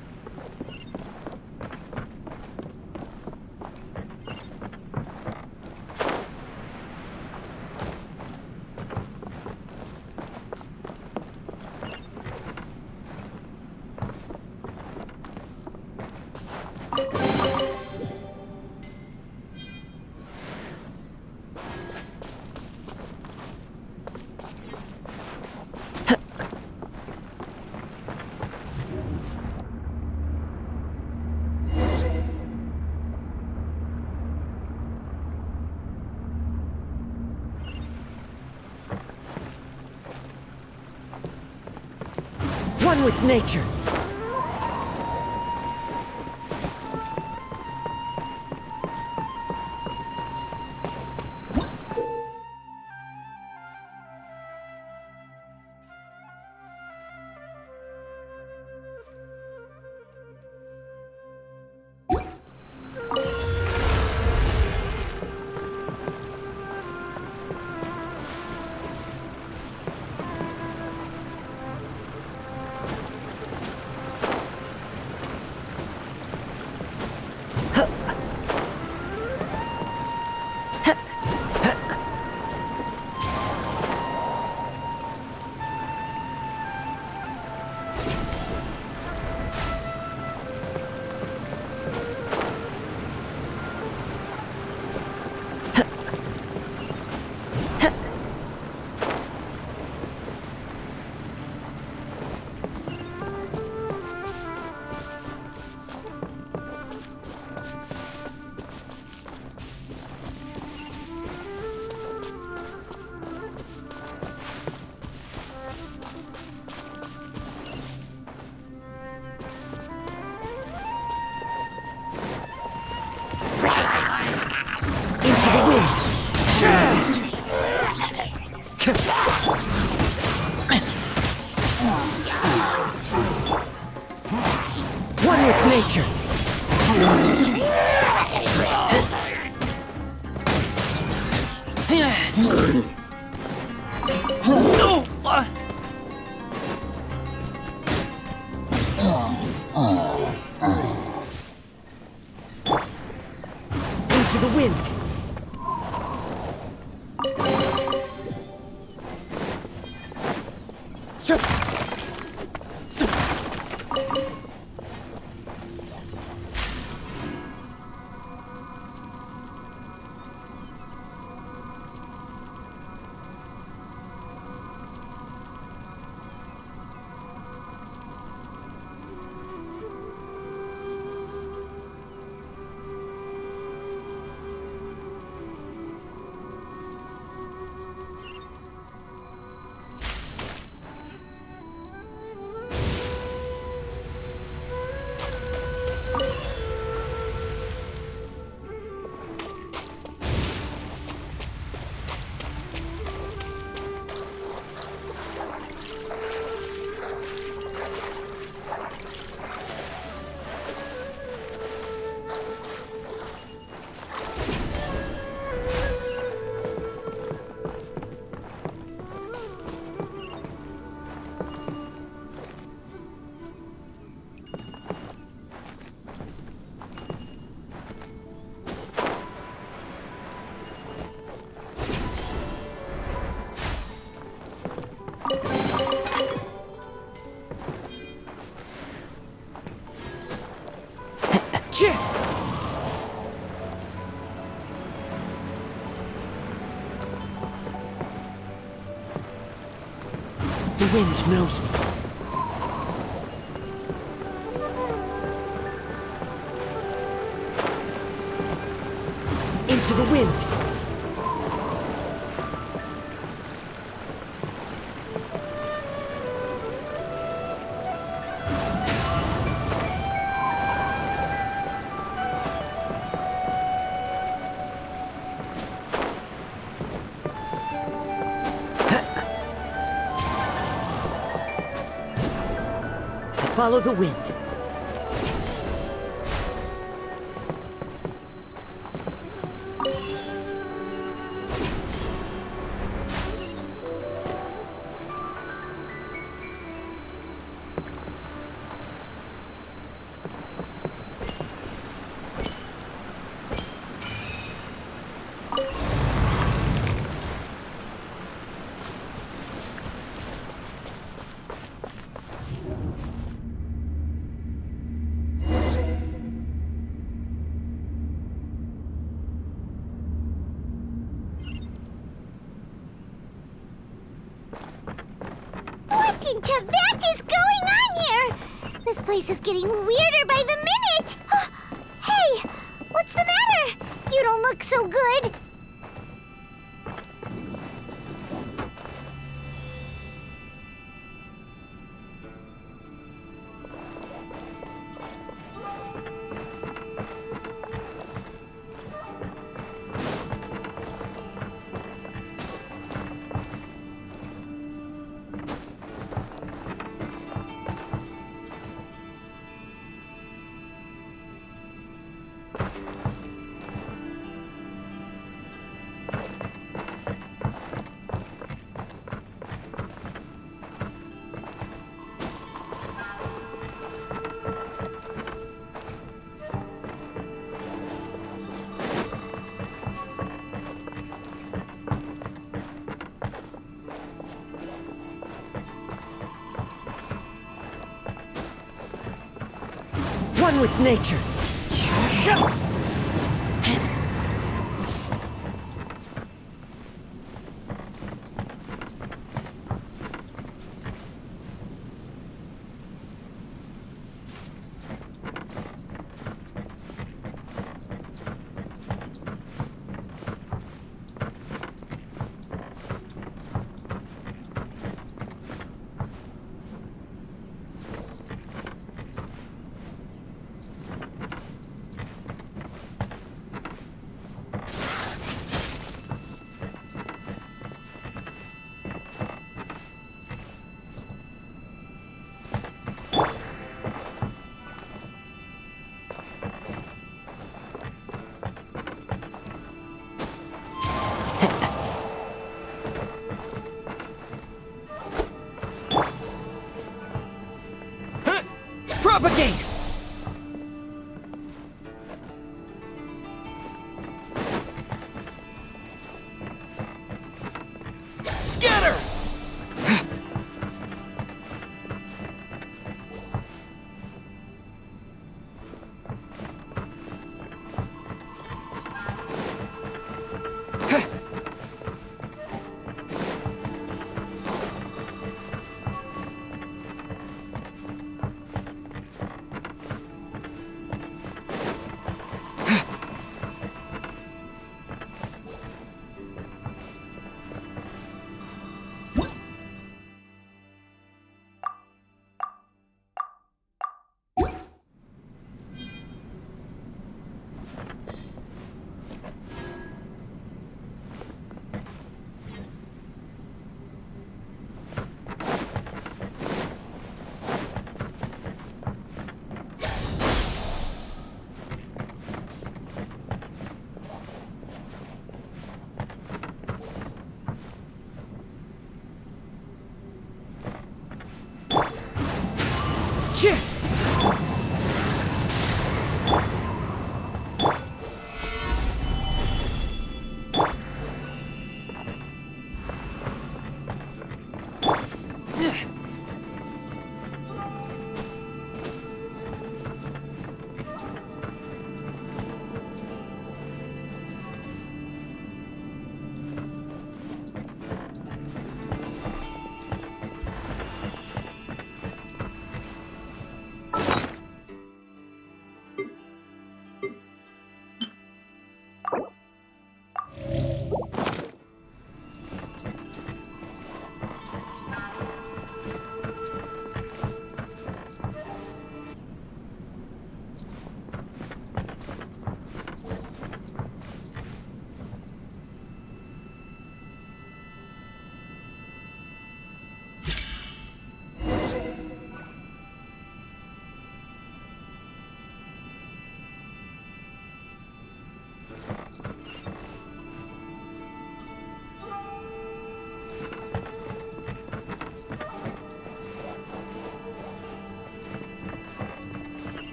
One with nature. One with nature. Into the wind. The wind knows me. Into the wind. Follow the wind. What in Tibet is going on here? This place is getting weirder by the minute! Hey, what's the matter? You don't look so good. One with nature. Propagate! Scatter!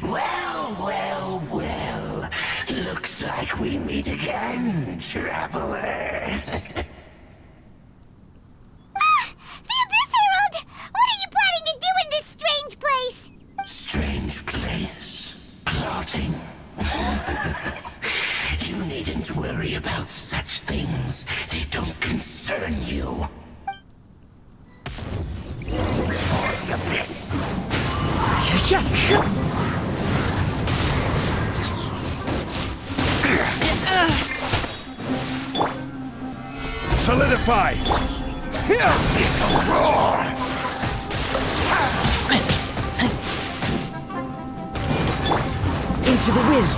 Well. Looks like we meet again, traveler. The Abyss Herald! What are you planning to do in this strange place? Strange place. Plotting. You needn't worry about such things. They don't concern you. The Abyss. Solidify! It's a roar! Into the wind.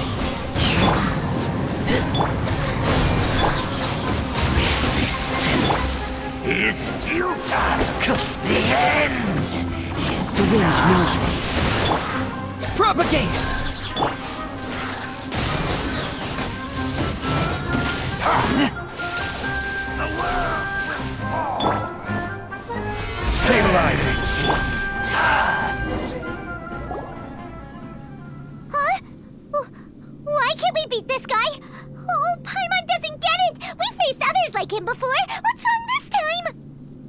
Resistance is futile. The end is The wind knows me. Propagate! the world will fall. Stabilize! Huh? Why can't we beat this guy? Oh, Paimon doesn't get it! We faced others like him before! What's wrong this time?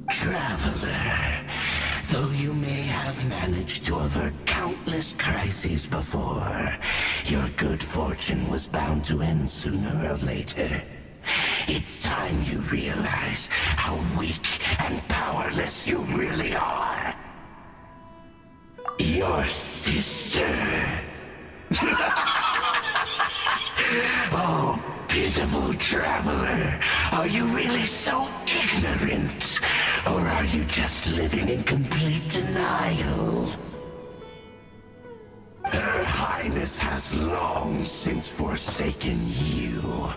Traveler, though you may have managed to avert countless crises before, your good fortune was bound to end sooner or later. It's time you realize how weak and powerless you really are. Your sister. Oh, pitiful traveler. Are you really so ignorant? Or are you just living in complete denial? Her Highness has long since forsaken you.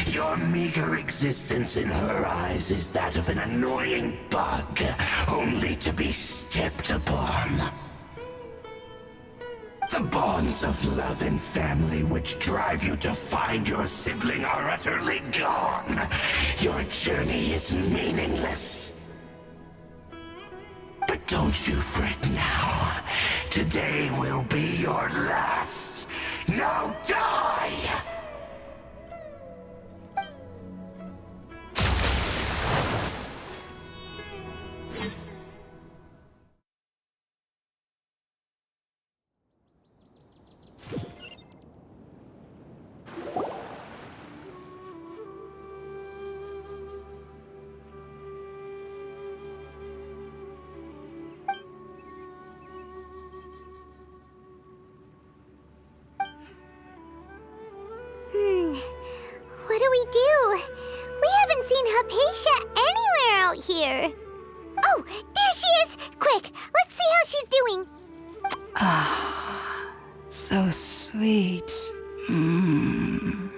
Your meager existence in her eyes is that of an annoying bug, only to be stepped upon. The bonds of love and family which drive you to find your sibling are utterly gone. Your journey is meaningless. But don't you fret now. Today will be your last. Now die! What do we do? We haven't seen Hypatia anywhere out here. Oh, there she is! Quick, let's see how she's doing. So sweet. Mm.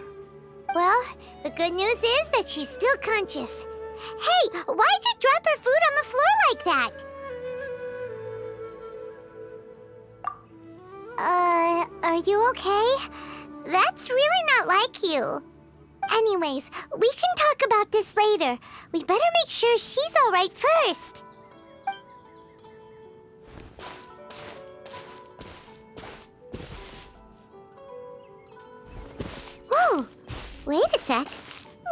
Well, the good news is that she's still conscious. Hey, why'd you drop her food on the floor like that? Are you okay? That's really not like you. Anyways, we can talk about this later. We better make sure she's alright first. Whoa! Wait a sec.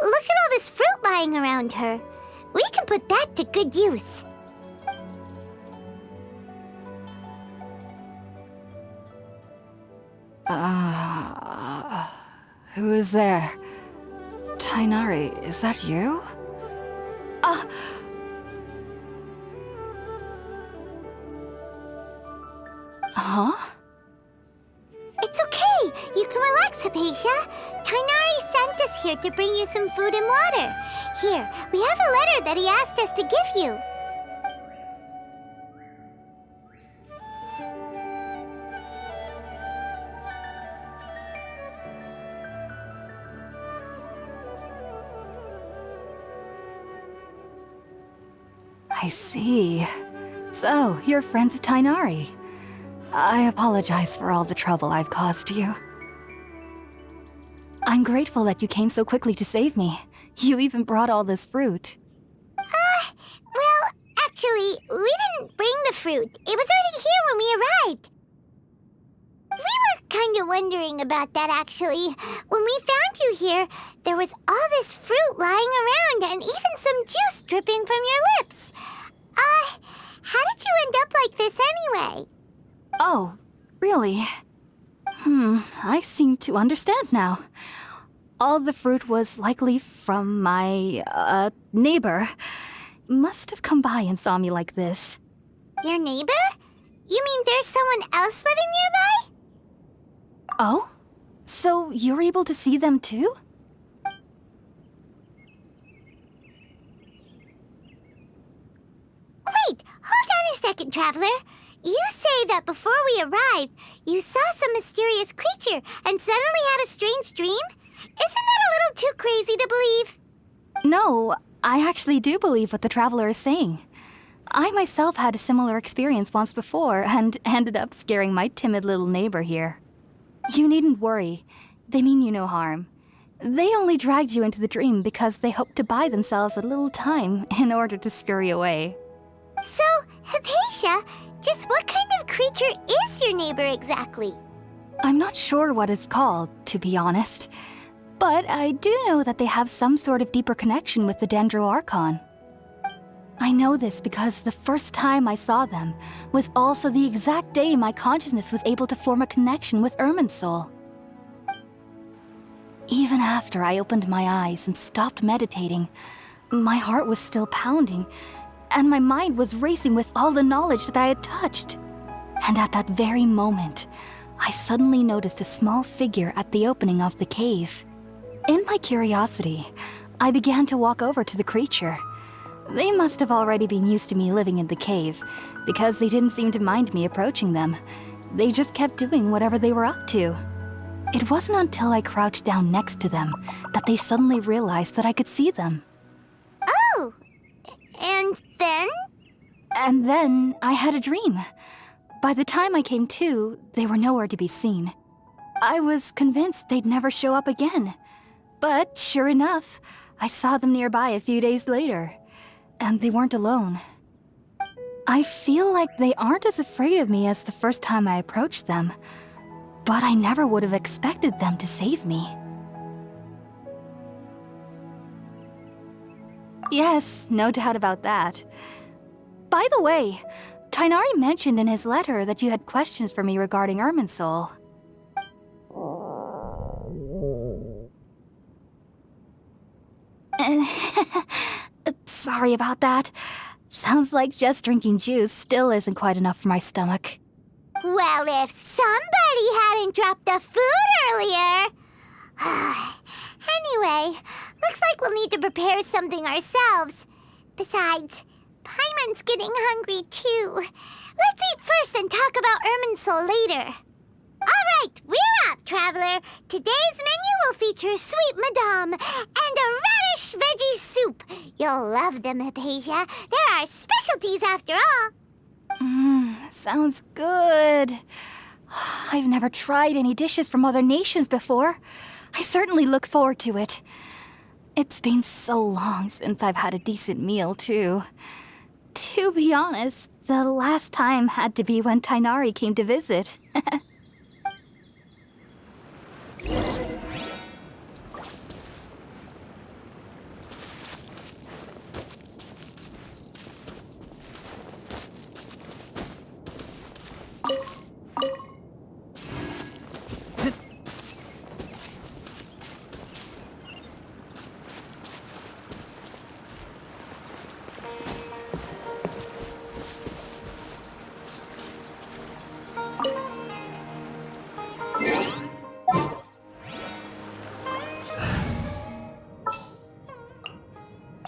Look at all this fruit lying around her. We can put that to good use. Who is there? Tainari, is that you? Huh? It's okay. You can relax, Hypatia. Tainari sent us here to bring you some food and water. Here, we have a letter that he asked us to give you. I see. So, you're friends of Tainari. I apologize for all the trouble I've caused you. I'm grateful that you came so quickly to save me. You even brought all this fruit. Well, actually, we didn't bring the fruit. It was already here when we arrived. We were kind of wondering about that, actually. When we found you here, there was all this fruit lying around and even some juice dripping from your lips. How did you end up like this anyway? Oh, really? I seem to understand now. All the fruit was likely from my, neighbor. Must have come by and saw me like this. Your neighbor? You mean there's someone else living nearby? Oh? So you're able to see them too? Wait, hold on a second, Traveler. You say that before we arrived, you saw some mysterious creature and suddenly had a strange dream? Isn't that a little too crazy to believe? No, I actually do believe what the traveler is saying. I myself had a similar experience once before and ended up scaring my timid little neighbor here. You needn't worry. They mean you no harm. They only dragged you into the dream because they hoped to buy themselves a little time in order to scurry away. So, Hypatia, just what kind of creature is your neighbor exactly? I'm not sure what it's called, to be honest. But I do know that they have some sort of deeper connection with the Dendro Archon. I know this because the first time I saw them was also the exact day my consciousness was able to form a connection with Irminsul. Even after I opened my eyes and stopped meditating, my heart was still pounding, and my mind was racing with all the knowledge that I had touched. And at that very moment, I suddenly noticed a small figure at the opening of the cave. In my curiosity, I began to walk over to the creature. They must have already been used to me living in the cave, because they didn't seem to mind me approaching them. They just kept doing whatever they were up to. It wasn't until I crouched down next to them that they suddenly realized that I could see them. Oh, and then? And then I had a dream. By the time I came to, they were nowhere to be seen. I was convinced they'd never show up again. But sure enough, I saw them nearby a few days later. And they weren't alone. I feel like they aren't as afraid of me as the first time I approached them. But I never would have expected them to save me. Yes, no doubt about that. By the way, Tighnari mentioned in his letter that you had questions for me regarding Irminsul. Sorry about that. Sounds like just drinking juice still isn't quite enough for my stomach. Well, if somebody hadn't dropped the food earlier... Anyway, looks like we'll need to prepare something ourselves. Besides, Paimon's getting hungry too. Let's eat first and talk about Irminsul later. All right, we're up, Traveler. Today's menu will feature Sweet Madame and a radish veggie soup. You'll love them, Hypatia. They're our specialties after all. Sounds good. I've never tried any dishes from other nations before. I certainly look forward to it. It's been so long since I've had a decent meal, too. To be honest, the last time had to be when Tighnari came to visit.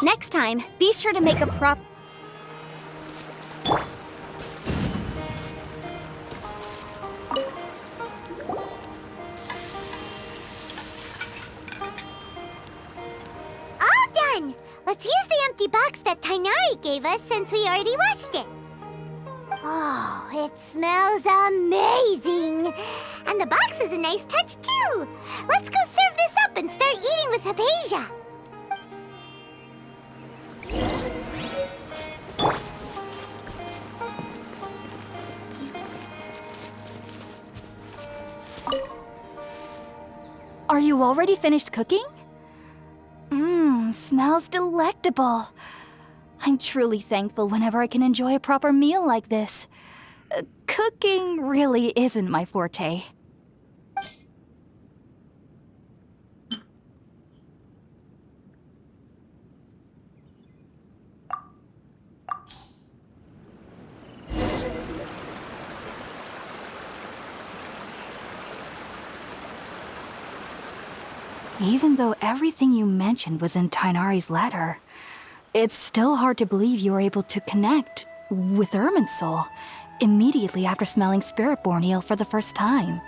Next time, be sure to make a prop... All done! Let's use the empty box that Tighnari gave us since we already washed it. Oh, it smells amazing! And the box is a nice touch, too! Let's go serve this up and start eating with Hypatia! Are you already finished cooking? Mmm, smells delectable. I'm truly thankful whenever I can enjoy a proper meal like this. Cooking really isn't my forte. Even though everything you mentioned was in Tainari's letter, it's still hard to believe you were able to connect with Irminsul immediately after smelling Spiritborn Ale for the first time.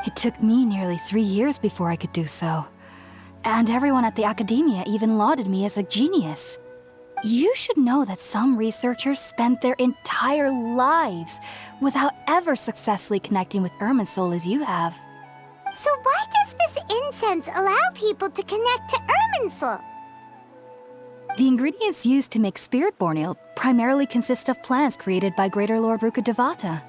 It took me nearly 3 years before I could do so. And everyone at the Academia even lauded me as a genius. You should know that some researchers spent their entire lives without ever successfully connecting with Irminsul as you have. So why does this incense allow people to connect to Irminsul? The ingredients used to make Spiritborn Ale primarily consist of plants created by Greater Lord Rukkhadevata.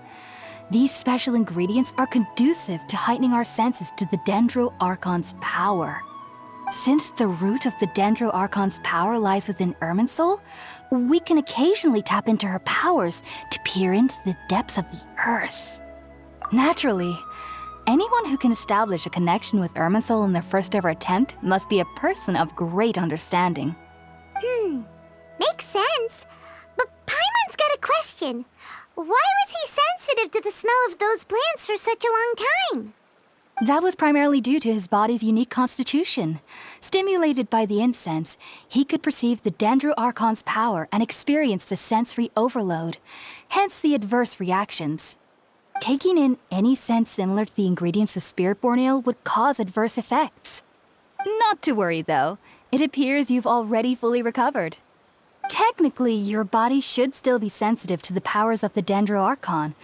These special ingredients are conducive to heightening our senses to the Dendro Archon's power. Since the root of the Dendro Archon's power lies within Irminsul, we can occasionally tap into her powers to peer into the depths of the earth. Naturally, anyone who can establish a connection with Irminsul in their first ever attempt must be a person of great understanding. Makes sense. But Paimon's got a question. Why was he sensitive to the smell of those plants for such a long time? That was primarily due to his body's unique constitution. Stimulated by the incense, he could perceive the Dendro Archon's power and experienced a sensory overload, hence the adverse reactions. Taking in any scent similar to the ingredients of Spiritborn Ale would cause adverse effects. Not to worry, though. It appears you've already fully recovered. Technically, your body should still be sensitive to the powers of the Dendro Archon,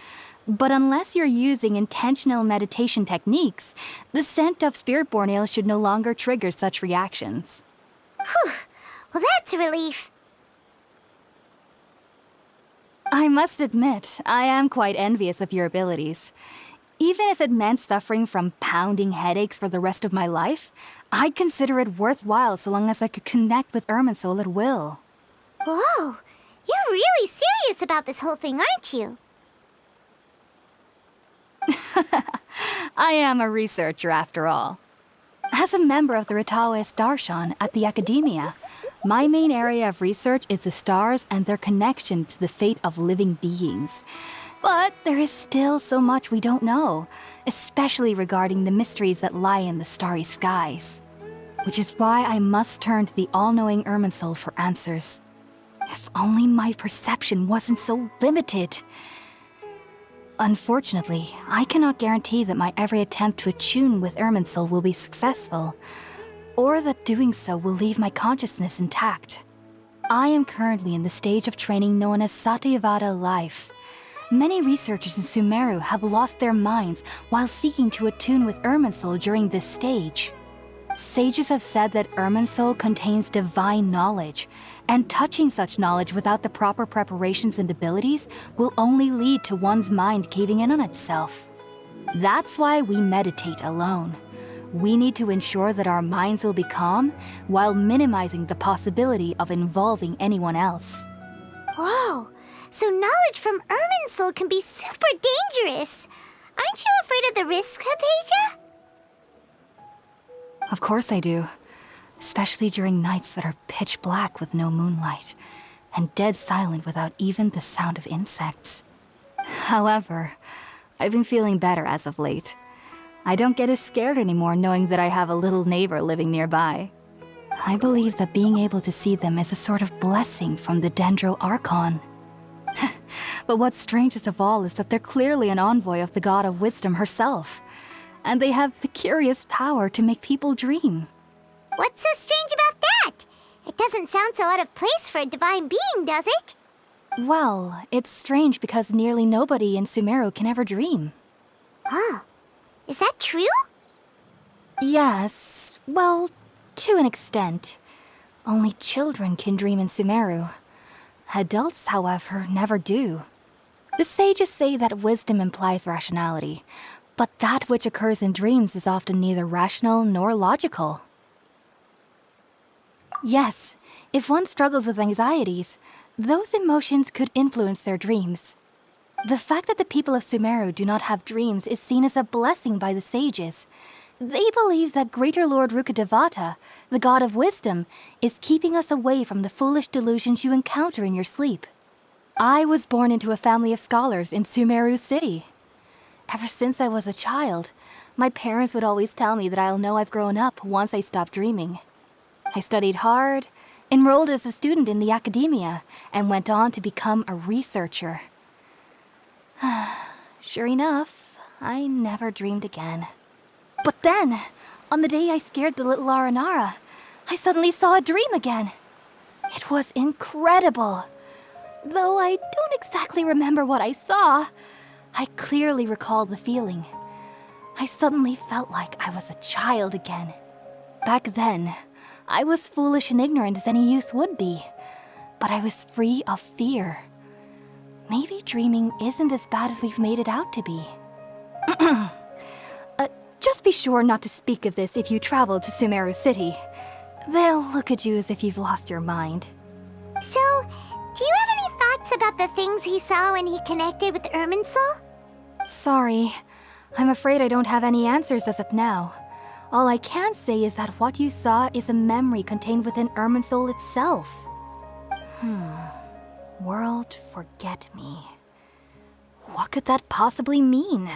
but unless you're using intentional meditation techniques, the scent of Spiritborn Ale should no longer trigger such reactions. Whew. Well, that's a relief. I must admit, I am quite envious of your abilities. Even if it meant suffering from pounding headaches for the rest of my life, I'd consider it worthwhile so long as I could connect with Irminsul at will. Whoa, you're really serious about this whole thing, aren't you? I am a researcher after all. As a member of the Ritaoist Darshan at the Academia, my main area of research is the stars and their connection to the fate of living beings. But there is still so much we don't know, especially regarding the mysteries that lie in the starry skies. Which is why I must turn to the all-knowing Irminsul for answers. If only my perception wasn't so limited. Unfortunately, I cannot guarantee that my every attempt to attune with Irminsul will be successful, or that doing so will leave my consciousness intact. I am currently in the stage of training known as Satyavada life. Many researchers in Sumeru have lost their minds while seeking to attune with Irminsul during this stage. Sages have said that Irminsul contains divine knowledge, and touching such knowledge without the proper preparations and abilities will only lead to one's mind caving in on itself. That's why we meditate alone. We need to ensure that our minds will be calm while minimizing the possibility of involving anyone else. Whoa, so knowledge from Irminsul can be super dangerous. Aren't you afraid of the risks, Hypatia? Of course I do. Especially during nights that are pitch black with no moonlight, and dead silent without even the sound of insects. However, I've been feeling better as of late. I don't get as scared anymore knowing that I have a little neighbor living nearby. I believe that being able to see them is a sort of blessing from the Dendro Archon. But what's strangest of all is that they're clearly an envoy of the God of Wisdom herself, and they have the curious power to make people dream. What's so strange about that? It doesn't sound so out of place for a divine being, does it? Well, it's strange because nearly nobody in Sumeru can ever dream. Oh, is that true? Yes, well, to an extent. Only children can dream in Sumeru. Adults, however, never do. The sages say that wisdom implies rationality, But that which occurs in dreams is often neither rational nor logical. Yes, if one struggles with anxieties, those emotions could influence their dreams. The fact that the people of Sumeru do not have dreams is seen as a blessing by the sages. They believe that Greater Lord Rukkhadevata, the god of wisdom, is keeping us away from the foolish delusions you encounter in your sleep. I was born into a family of scholars in Sumeru City. Ever since I was a child, my parents would always tell me that I'll know I've grown up once I stop dreaming. I studied hard, enrolled as a student in the academia, and went on to become a researcher. Sure enough, I never dreamed again. But then, on the day I scared the little Aranara, I suddenly saw a dream again. It was incredible. Though I don't exactly remember what I saw, I clearly recalled the feeling. I suddenly felt like I was a child again. Back then, I was foolish and ignorant as any youth would be, but I was free of fear. Maybe dreaming isn't as bad as we've made it out to be. Just be sure not to speak of this if you travel to Sumeru City. They'll look at you as if you've lost your mind. So, do you have any thoughts about the things he saw when he connected with Irminsul? Sorry. I'm afraid I don't have any answers as of now. All I can say is that what you saw is a memory contained within Irminsul itself. World forget me. What could that possibly mean?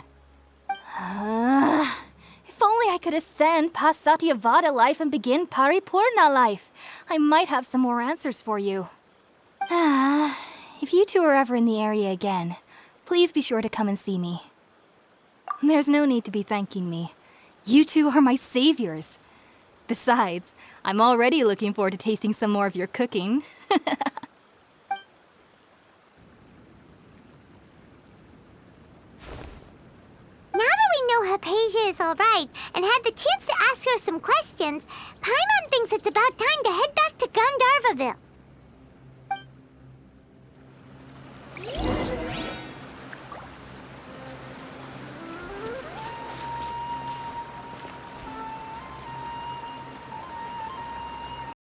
If only I could ascend past Satyavada life and begin Paripurna life. I might have some more answers for you. If you two are ever in the area again, please be sure to come and see me. There's no need to be thanking me. You two are my saviors. Besides, I'm already looking forward to tasting some more of your cooking. Now that we know Hypatia is alright and had the chance to ask her some questions, Paimon thinks it's about time to head back to Gandharvaville.